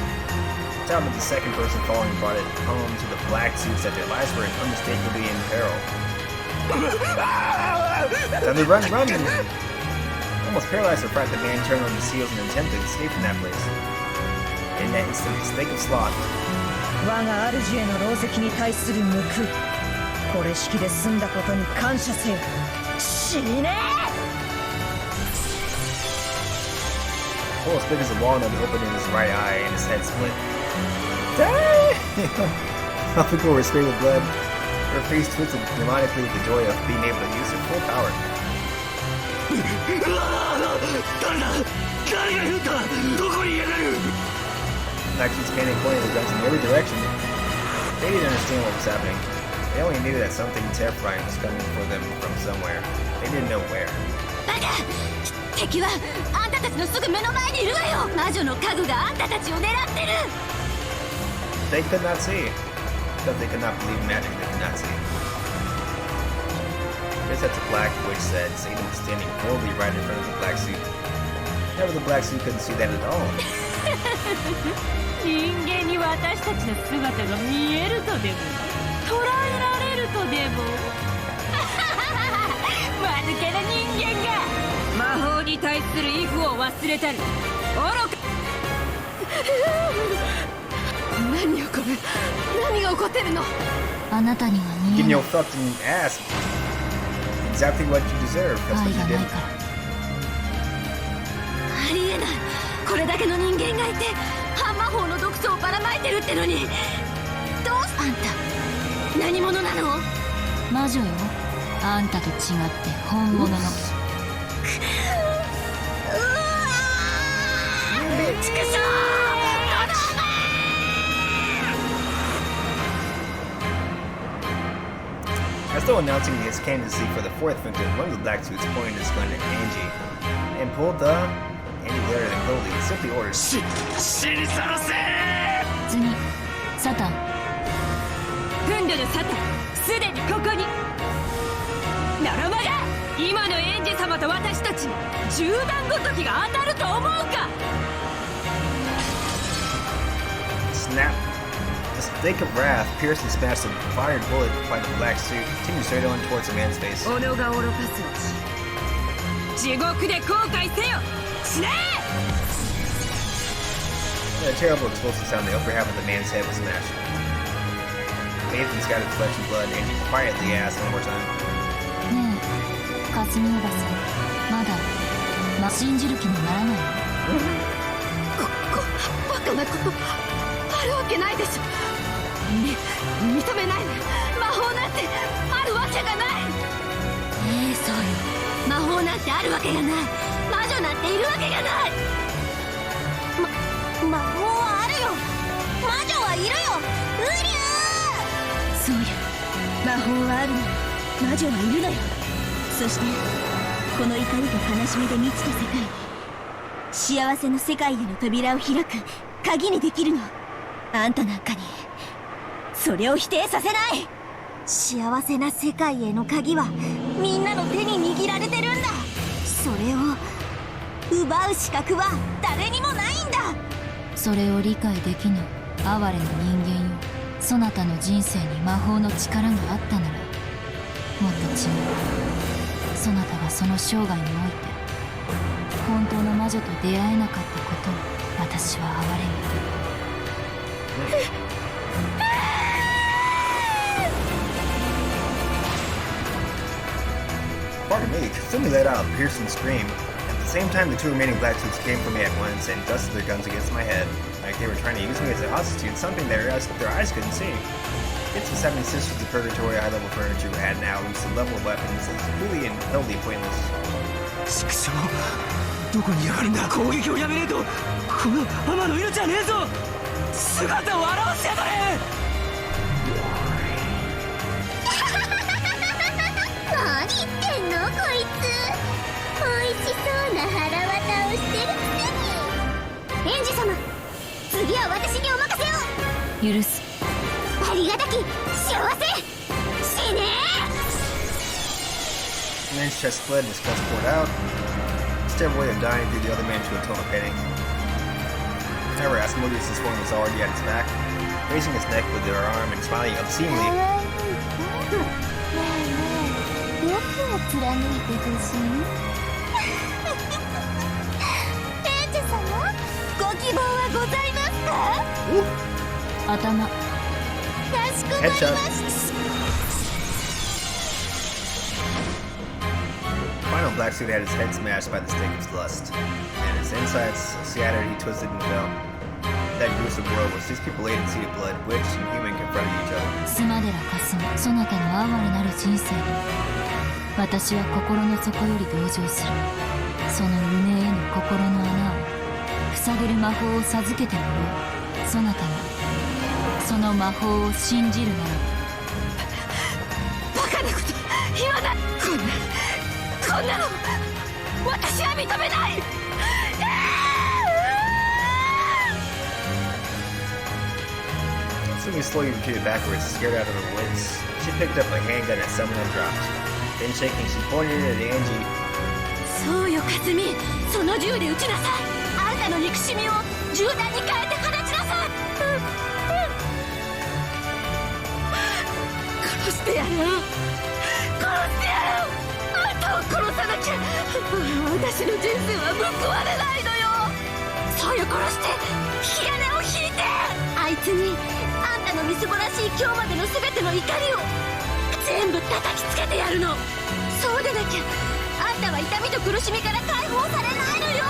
The sound of the second person falling brought it home to the black suits that their lives were unmistakably in peril. Thunder, run, run! Almost paralyzed with fright, the man turned on the seals and attempted to escape from that place. In that instant, his lake of sloth. 我が主への狼藉に対する報い、これ式で済んだことに感謝せよ。死ね。 Hole as big as a walnut opened in his right eye and his head split. Damn! Alphacore was sprayed with blood. Her face twisted demonically with the joy of being able to use her full power. Black Suits panic pointed their guns in every direction. They didn't understand what was happening. They only knew that something terrifying was coming for them from somewhere. They didn't know where. バカ！敵はあんたたちのすぐ目の前にいるわよ。魔女の家具があんたたちを狙ってる。 They could not see. Because they could not believe magic they could not see. Just as the black witch said, Satan was standing boldly right in front of the black suit. However, the black suit couldn't see that at all. 人間に私たちの姿が見えるとでも捉えられるとでも間抜けな人間が魔法に対する畏怖を忘れたり愚か。何よこれ、何が起こってるの。あなたには見え Getting ない。 your fucking ass. Exactly what you deserve. That's 愛 what が you ない did. から。ありえない。これだけの人間がいて半魔法の毒素をばらまいてるってのに、どうあんた何者なの？魔女よ。あんたと違って本物の。ちくしょう！ As though announcing his candidacy for the fourth victim, one of the black suits pointed his gun at Angie and pulled the. Angie glared at him coldly and simply ordered, 死にさらせ！次、サタン。フンドのサタン、すでにここに。ならばや、今のエンジ様と私たち銃弾ごときが当たると思うか。 snap. A stake of wrath pierced and smashed a fired bullet by the black suit, continued straight on towards the man's face. 己が愚かそう。地獄で後悔せよ。死ね！ A terrible explosive sound, the upper half of the man's head was smashed. Bathed in scattered flesh and blood, Angie quietly asked one more time. ねえ、かすみおばさん。まだ、信じる気にならないの？バカなこと。 あるわけないでしょ。認めないわ。魔法なんてあるわけがない。そうよ。魔法なんてあるわけがない。魔女なんているわけがない。魔法はあるよ。魔女はいるよ。うりゅー。そうよ、魔法はあるのよ。魔女はいるのよ。そしてこの怒りと悲しみで満ちた世界に幸せの世界への扉を開く鍵にできるの。あんたなんかにそれを否定させない。幸せな世界への鍵はみんなの手に握られてるんだ。それを奪う資格は誰にもないんだ。それを理解できぬ哀れな人間よ。そなたの人生に魔法の力があったならもっと違う。そなたがその生涯において本当の魔女と出会えなかったことを私は哀れむ。Pardon me, Kasumi let out a piercing scream. At the same time, the two remaining black suits came for me at once and dusted their guns against my head, like they were trying to use me as a hostage, something their eyes couldn't see. It's the Seven Sisters of Purgatory high-level furniture had now reached the level of weapons that's completely and totally pointless. 畜生、どこにやがるんだ。攻撃をやめねえとこの天の命はねえぞ。姿を現してやがれ。何言ってんのこいつ。美味しそうな腹渡をしてるくせに。エンジ様、次は私にお任せを。許す。ありがたき幸せ。死ね。 The man's chest split and his guts poured out. This terrible way of dying threw the other man to a tone of panic. However, Asmodeus' form was already at his back, raising his neck with their arm and smiling obscenely. どこを貫いてほしい？エンジ様、ご希望はございますか？頭。かしこまりました。 Final black suit had his head smashed by the stake of lust, and his insides shattered. He twisted and fell. That gruesome world was 6 people laid in sea of blood, witch and human confronting each other. スマデラかすみ、そなたの哀れなる人生に私は心の底より同情する。その胸への心の穴を塞げる魔法を授けてもらおう。そなたがその魔法を信じるならバカなこと言わない。こんなの私は認めない。 Sumi slowly retreated backwards, scared out of her wits. She picked up a handgun that someone had dropped. Then shaking, she pointed it at Angie. そうよ、かすみ。その銃で撃ちなさい。あんたの憎しみを銃弾に変えて放ちなさい。殺してやる。殺してやる。あんたを殺さなきゃ私の人生は報われないのよ。そうよ、殺して火種を引いて。あいつにあんたのみすぼらしい今日までの全ての怒りを全部叩きつけてやるの。そうでなきゃあんたは痛みと苦しみから解放されないのよ。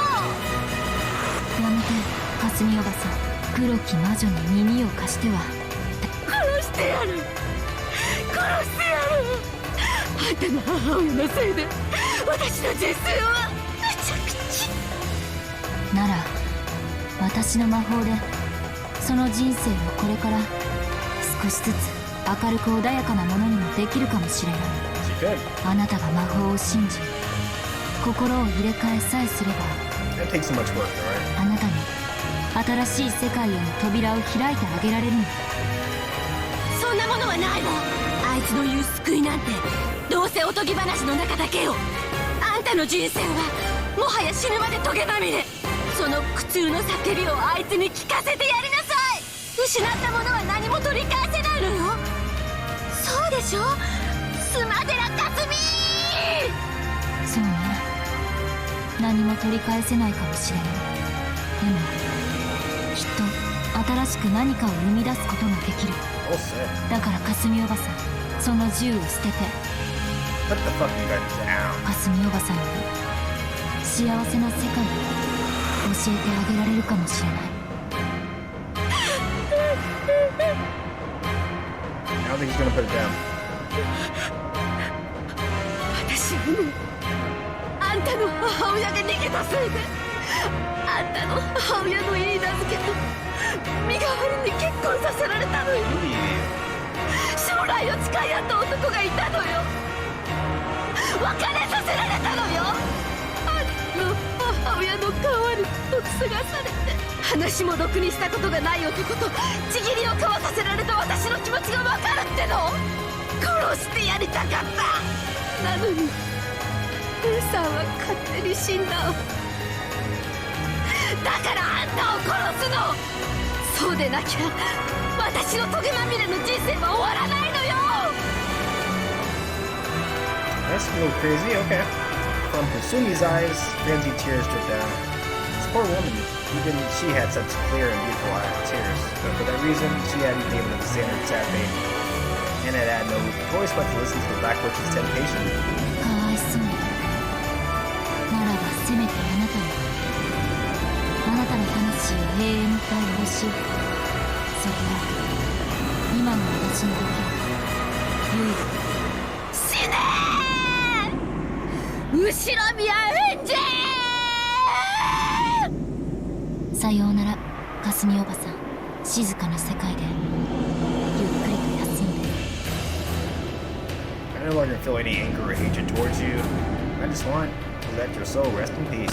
やめて、かすみおばさん。黒き魔女に耳を貸しては。殺してやる。あんたの母親のせいで私の人生はめちゃくちゃ。なら私の魔法でその人生をこれから少しずつ明るく穏やかなものにもできるかもしれない。 She could. あなたが魔法を信じ心を入れ替えさえすれば That takes so much work, alright? あなたに新しい世界への扉を開いてあげられるの。そんなものはないわ。あいつの言う救いなんてどうせおとぎ話の中だけよ。あんたの人生はもはや死ぬまでトゲまみれ。その苦痛の叫びをあいつに聞かせてやりなさい。失ったものは何も取り返せないのよ。そうでしょ、スマデラカスミ。そうね、何も取り返せないかもしれない。でもきっと新しく何かを生み出すことができる。 Oh, sick. だからかすみおばさん、その銃を捨てて Put the fuck you guys down. かすみおばさんに幸せな世界を教えてあげられるかもしれない。 I don't think he's gonna put it down. 私はもうあんたの母親が逃げたせいで、あんたの母親の言い名付けと身代わりに結婚させられたのよ。将来を誓い合った男がいたのよ。別れさせられたのよ。あんたの母親の代わりと継がされて、話もろくにしたことがない男とちぎりを交わさせられた私の気持ちが分かるっての。殺してやりたかった。なのに姉さんは勝手に死んだわ。だからあんたを殺すの。そうでなきゃ私のトゲまみれの人生は終わらないのよ。 That's a little crazy, okay. From Kasumi's eyes, frenzied tears dripped down. This poor woman, even she had such clear and beautiful tears, but for that reason, she hadn't been able to stand her sad fate, and had no choice but to listen to the Black Witch's temptation. かわいそう。ならばせめてあなたの魂を永遠に解放し、それは今の私にできる唯一。死ねー、後ろ宮エンジェさようならかすみおばさん。静かな世界でゆっくりと休んで。 I no longer feel any anger or hatred towards you. I just want to let your soul rest in peace.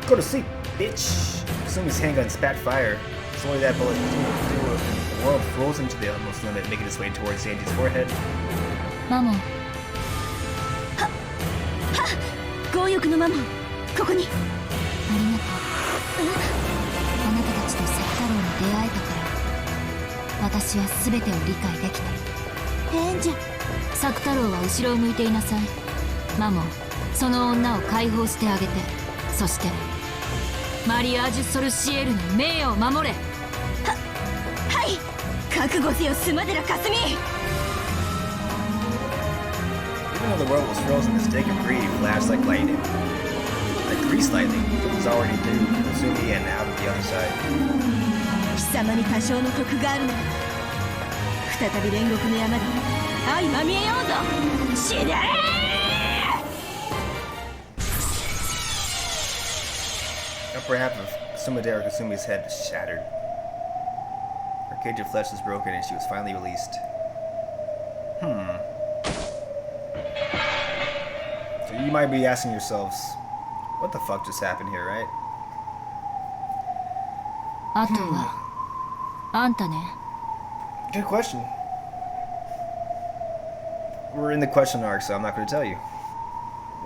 Go to sleep, bitch! Kasumi's handgun spat fire. Slowly that bullet continued. The world froze into the utmost limit, making its way towards Sanji's forehead. マモン、強欲のマモン、ここに。ありがとう。あなたたちとサク太郎に出会えたから私は全てを理解できた。エンジェ。サク太郎は後ろを向いていなさい。マモン、その女を解放してあげて、そしてマリアージュ・ソルシエルの名誉を守れ。はい、覚悟せよスマデラカスミ。 Even though the world was frozen, the stick of greed flashed like lightning. Like grease lightning, it was already through Kazumi and out of the other side. 貴様に多少の得があるなら再び煉獄の山で相まみえようぞ。死ねThe upper half of Sumadera Kasumi's head shattered. Her cage of flesh was broken and she was finally released. So you might be asking yourselves, what the fuck just happened here, right? あとはあんたね。 Good question. We're in the question arc, so I'm not going to tell you.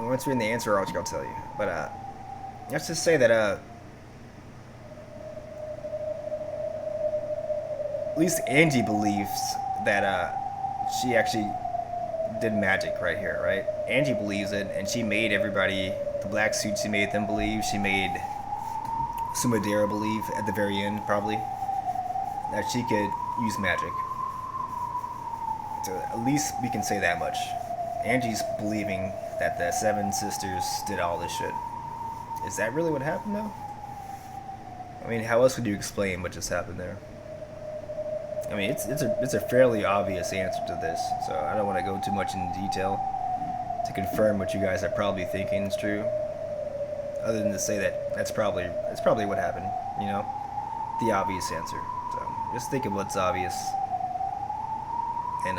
Once we're in the answer arc, I'll tell you. But let's just say that at least Angie believes that she actually did magic right here, right? Angie believes it, and she made everybody, the black suit, she made them believe. She made Sumadera believe at the very end, probably, that she could use magic. So at least we can say that much. Angie's believing that the Seven Sisters did all this shit. Is that really what happened, though? I mean, how else would you explain what just happened there? I mean, it's a fairly obvious answer to this, so I don't want to go too much into detail to confirm what you guys are probably thinking is true. Other than to say that that's probably what happened, you know, the obvious answer. So just think of what's obvious, and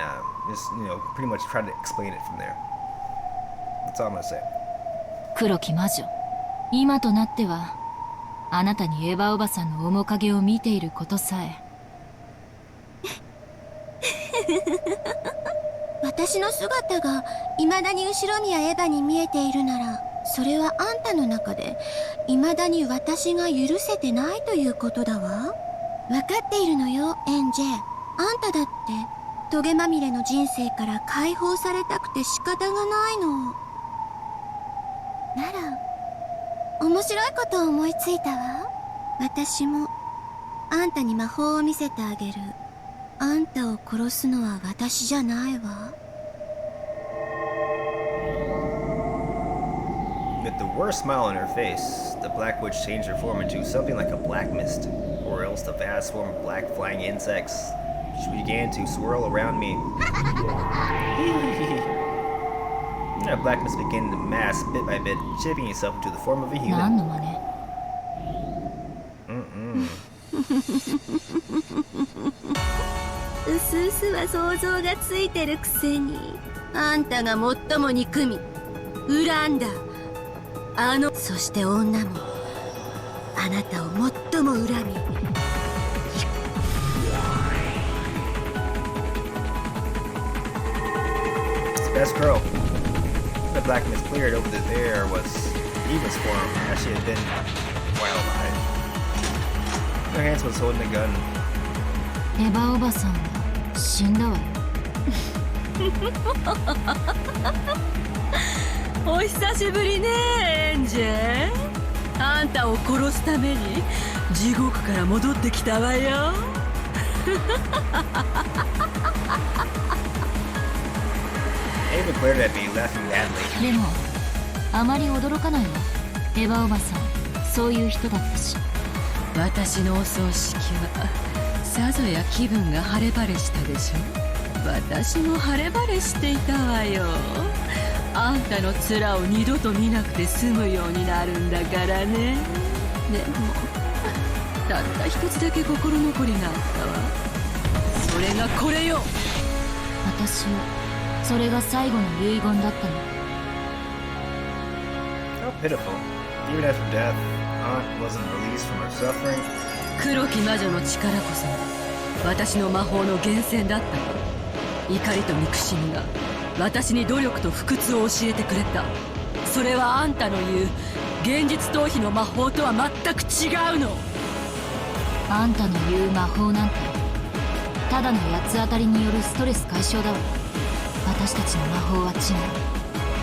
just pretty much try to explain it from there. That's all I'm gonna say. 黒き魔女、今となってはあなたにエヴァおばさんの面影を見ていることさえ。私の姿が未だに後ろ宮エヴァに見えているなら、それはあんたの中で未だに私が許せてないということだわ。分かっているのよ、エンジェ。あんただってトゲまみれの人生から解放されたくて仕方がないの。なら面白いことを思いついたわ。私もあんたに魔法を見せてあげる。あんたを殺すのは私じゃないわ。With the worst smile on her face, the Black Witch changed her form into something like a black mist, or else the vast swarm of black flying insects. She began to swirl around me. That black mist began to mass bit by bit, shaping itself into the form of a 何 human. の真似？うすうすは想像がついてるくせに、あんたが最も憎み恨んだそして女もあなたを最も恨み、 Best girl. The black mist cleared over the air was Eva's form, as she had been while alive. Her hands was holding a gun. エヴァおばさんは死んだわよ。お久しぶりね、エンジェ。あんたを殺すために地獄から戻ってきたわよ。Ava glared at me, laughing badly. でもあまり驚かないわ。エヴァおばさんそういう人だったし。私のお葬式はさぞや気分が晴れ晴れしたでしょ。私も晴れ晴れしていたわよ。あんたの面を二度と見なくて済むようになるんだからね。でもたった一つだけ心残りがあったわ。それがこれよ。私はそれが最後の遺言だったの。 How pitiful. Even after death, Aunt wasn't released from her suffering. 黒き魔女の力こそ私の魔法の源泉だったわ。怒りと憎しみが私に努力と不屈を教えてくれた。それはあんたの言う現実逃避の魔法とは全く違うの。あんたの言う魔法なんてただの八つ当たりによるストレス解消だわ。私たちの魔法は違う。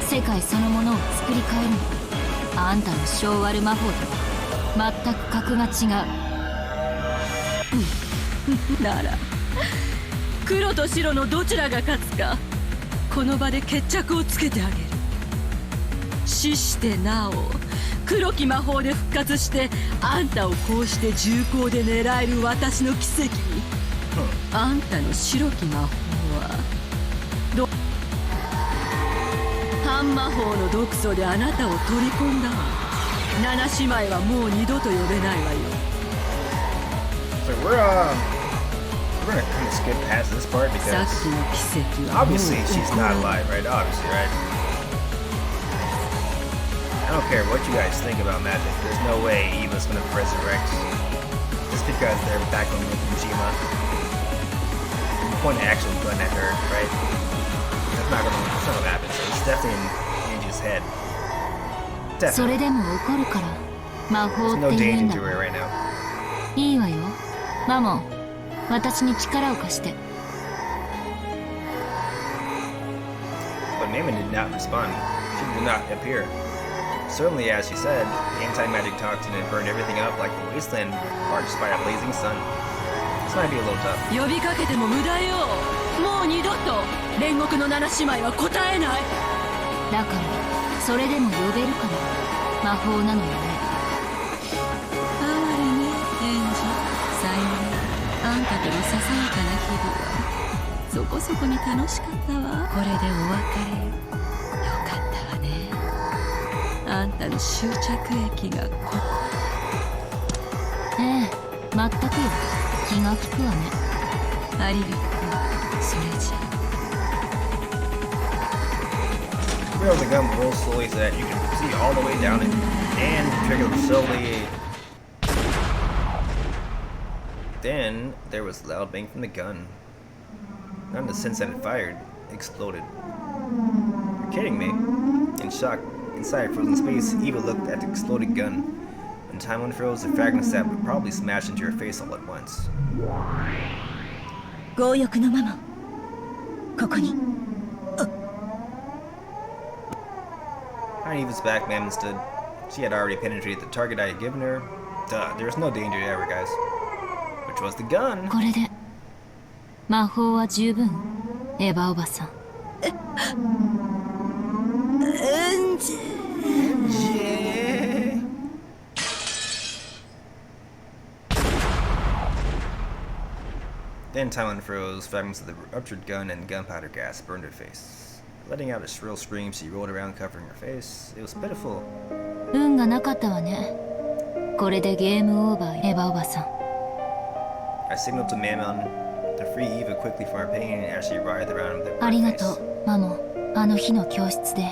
世界そのものを作り変えるの。あんたの性悪魔法とは全く格が違う。なら黒と白のどちらが勝つかこの場で決着をつけてあげる。死してなお黒き魔法で復活してあんたをこうして重厚で狙える私の奇跡に、あんたの白き魔法は半魔法の毒素であなたを取り込んだわ。七姉妹はもう二度と呼べないわよ。 So we're gonna kind of skip past this part さっ because きの奇跡はもう obviously 起 she's こら not ない。 alive, right? Obviously, right? I don't care what you guys think about magic. There's no way Eva's gonna resurrect just because they're back on Mishima. The point of actually gun at her, right? That's not gonna happen. So it's definitely in Angel's head. そ Definitely. れでも怒るから魔法 There's って no 言うん danger だ to her right now. いいわよ。マモン私に力を貸して。 But Maimon did not respond. She did not appear. Certainly, as she said, the anti-magic toxin had burned everything up like a wasteland parched by a blazing sun. This might be a little tough. 呼びかけても無駄よ。もう二度と煉獄の七姉妹は答えない。だからそれでも呼べるから魔法なのよね。哀れね、エンジ。さようなら。あんたとのさやかな日々はそこそこに楽しかったわ。これでお別れよ。よかったわね。あんたの終着駅がここ。ええ、全くよ。気が利くわね。ありがとう。それじゃ。Wheel the gun roll slowly so that you can see all the way down it, and trigger slowly. Then there was a loud bang from the gun. Not in the sense that it fired, it exploded. You're kidding me? In shock, inside frozen space, Eva looked at the exploded gun. When time unfroze, the fragments that would probably smash into her face all at once. 強欲のママ、ここに。Behind Eva's back, Mammon stood. She had already penetrated the target I had given her. Duh, there was no danger ever, guys. Which was the gun. これで魔法は十分、エヴァおばさん。Yeah. Then time unfroze, fragments of the ruptured gun and gunpowder gas burned her face. Letting out a shrill scream, she rolled around covering her face. It was pitiful. 運がなかったわね。これでゲームオーバー、エヴァおばさん。I signaled to Mammon to free Eva quickly from her pain as she writhed around the ありが face. とう、マモ。あの日の教室で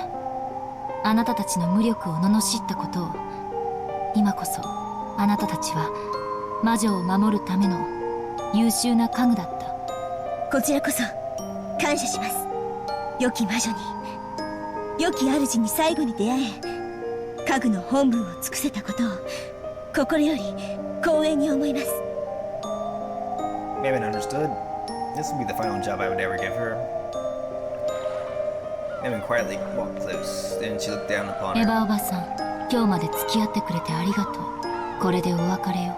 あなたたちの無力を罵ったことを。今こそあなたたちは魔女を守るための優秀な家具だった。こちらこそ感謝します。良き魔女に、良き主に最後に出会え、家具の本分を尽くせたことを心より光栄に思います。Mammon understood. This would be the final job I would ever give her. Mammon quietly walked close. Then she looked down upon エヴ her. ァおばさん、今日まで付き合ってくれてありがとう。これでお別れよ。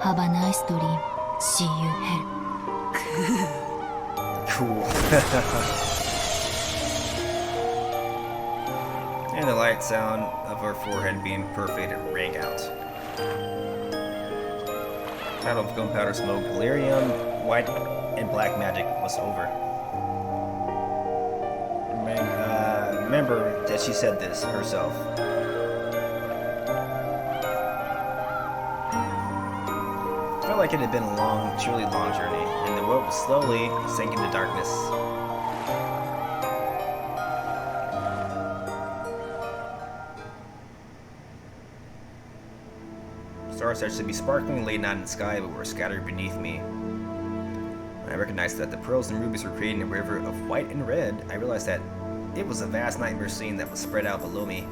Have a nice dream. See you hell. Cool. And the light sound of her forehead being perforated rang out. Cloud of gunpowder smoke, delirium, white and black magic was over. Remember that she said this herself. Felt like it had been a long, truly long journey, and the world was slowly sinking into darkness. Stars that should be sparkling late night in the sky but were scattered beneath me. When I recognized that the pearls and rubies were creating a river of white and red, I realized that it was a vast nightmare scene that was spread out below me.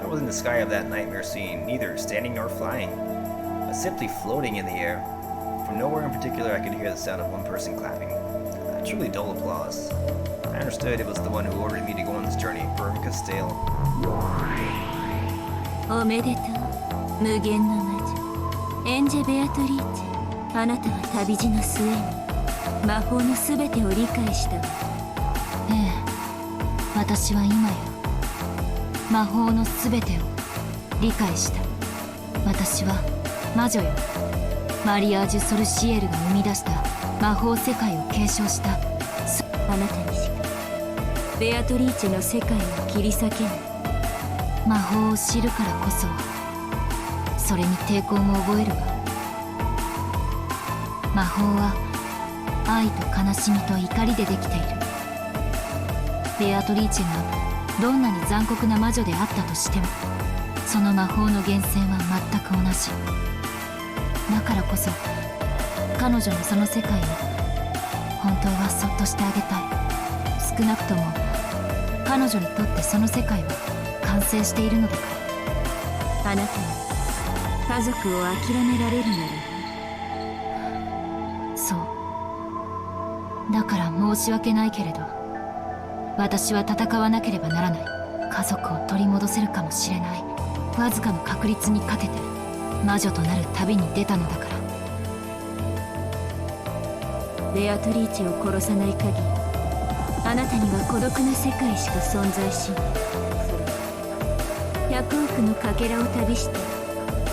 I was in the sky of that nightmare scene, neither standing nor flying, but simply floating in the air. From nowhere in particular I could hear the sound of one person clapping. A truly dull applause. I understood it was the one who ordered me to go on this journey, Burn Castale. おめでとう、無限の魔女エンジェ・ベアトリーチェ。あなたは旅路の末に魔法のすべてを理解したわ。ええ、私は今や魔法のすべてを理解した。私は魔女よ。マリアージュ・ソルシエルが生み出した魔法世界を継承した。あなたにしかベアトリーチェの世界を切り裂けない。魔法を知るからこそそれに抵抗も覚えるわ。魔法は愛と悲しみと怒りでできている。ベアトリーチェがどんなに残酷な魔女であったとしても、その魔法の源泉は全く同じ。だからこそ彼女のその世界を本当はそっとしてあげたい。少なくとも彼女にとってその世界は完成しているのだから。あなたは家族を諦められるなら。そうだから申し訳ないけれど、私は戦わなければならない。家族を取り戻せるかもしれないわずかの確率にかけて魔女となる旅に出たのだから。ベアトリーチェを殺さない限り、あなたには孤独な世界しか存在しない。100億のかけらを旅して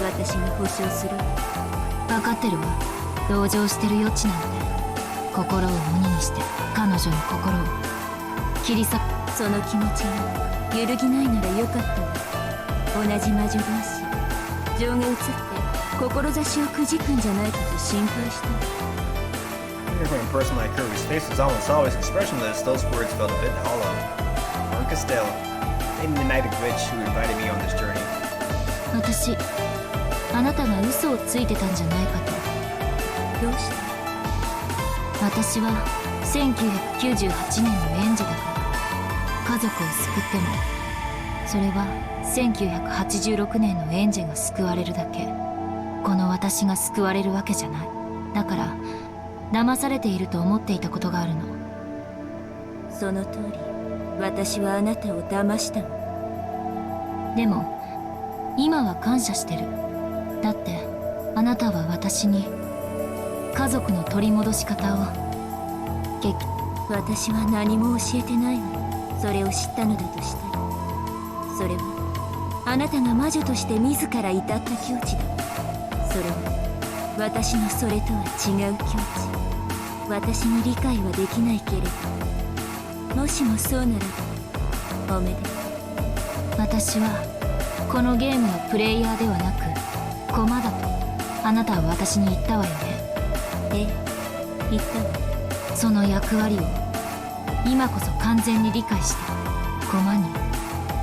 私が保証する。分かってるわ。同情してる余地なんて心を鬼にして彼女の心を切り裂く。その気持ちが揺るぎないならよかったわ。同じ魔女同士情が移って志をくじくんじゃないかと心配した。 Even from a person like her whose face was almost always expressionless, those words felt a bit hollow. Juan Castell, maybe the knighted witch who invited me on this journey. 私、あなたが嘘をついてたんじゃないかと。どうして？私は1998年の園児だから。家族を救ってもそれは1986年の園児が救われるだけ。この私が救われるわけじゃない。だから騙されていると思っていたことがあるの。その通り、私はあなたを騙したの。でも今は感謝してる。だってあなたは私に家族の取り戻し方を。私は何も教えてないわ。それを知ったのだとしたら、それはあなたが魔女として自ら至った境地だ。それは私のそれとは違う境地。私に理解はできないけれど、もしもそうならばおめでとう。私はこのゲームのプレイヤーではなく駒だとあなたは私に言ったわよね。ええ、言ったわ。その役割を今こそ完全に理解して。駒に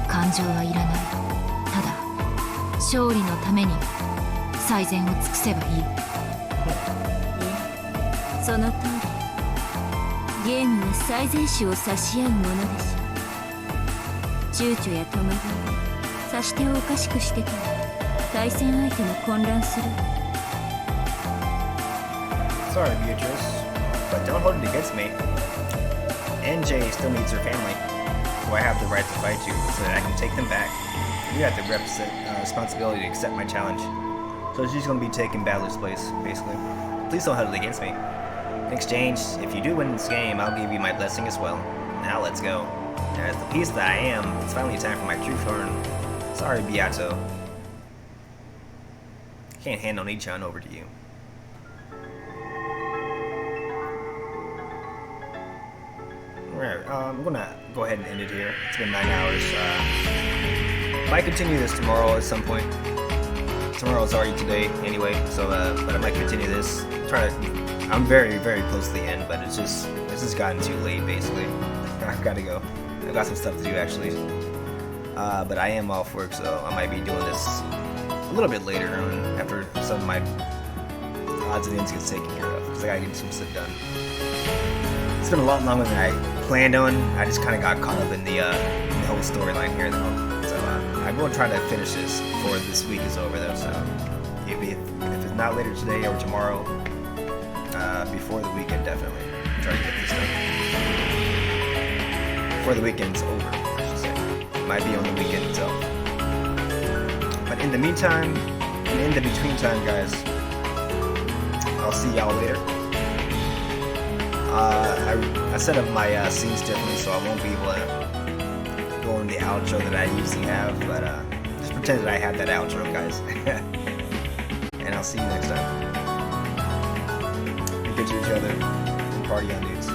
感情はいらない。ただ勝利のために最善を尽くせばいい。その通り、ゲームは最善手を差し合うものでしょう。躊躇や戸惑い、差し手をおかしくしてたら対戦相手も混乱する。 Sorry, Beatrice, but don't hold it against me. NJ still needs her family, so I have the right to fight you so that I can take them back. You have the responsibility to accept my challenge. So she's gonna be taking Battler's place, basically. Please don't hold it against me. In exchange, if you do win this game, I'll give you my blessing as well. Now let's go. As the beast that I am, it's finally time for my true turn. Sorry, Beato. Can't hand Oni-chan over to you. Alright, I'm gonna go ahead and end it here. It's been 9 hours. Might continue this tomorrow at some point. Tomorrow's already today anyway, so but I might continue this. I'm very, very close to the end, but it's just gotten too late basically. I've gotta go. I've got some stuff to do actually. But I am off work, so I might be doing this a little bit later on after some of my odds and ends gets taken care of, because I gotta get some stuff done. It's been a lot longer than I planned on. I just kind of got caught up in the whole storyline here though. So I'm going to try to finish this before this week is over though. So if it's not later today or tomorrow, before the weekend definitely. Try to get this done. Before the weekend's over, I should say. It might be on the weekend itself. But in the meantime, and in the between time guys, I'll see y'all later. I set up my scenes differently, so I won't be able to go in the outro that I usually have, but just pretend that I have that outro, guys. And I'll see you next time. Be good to each other and party on dudes.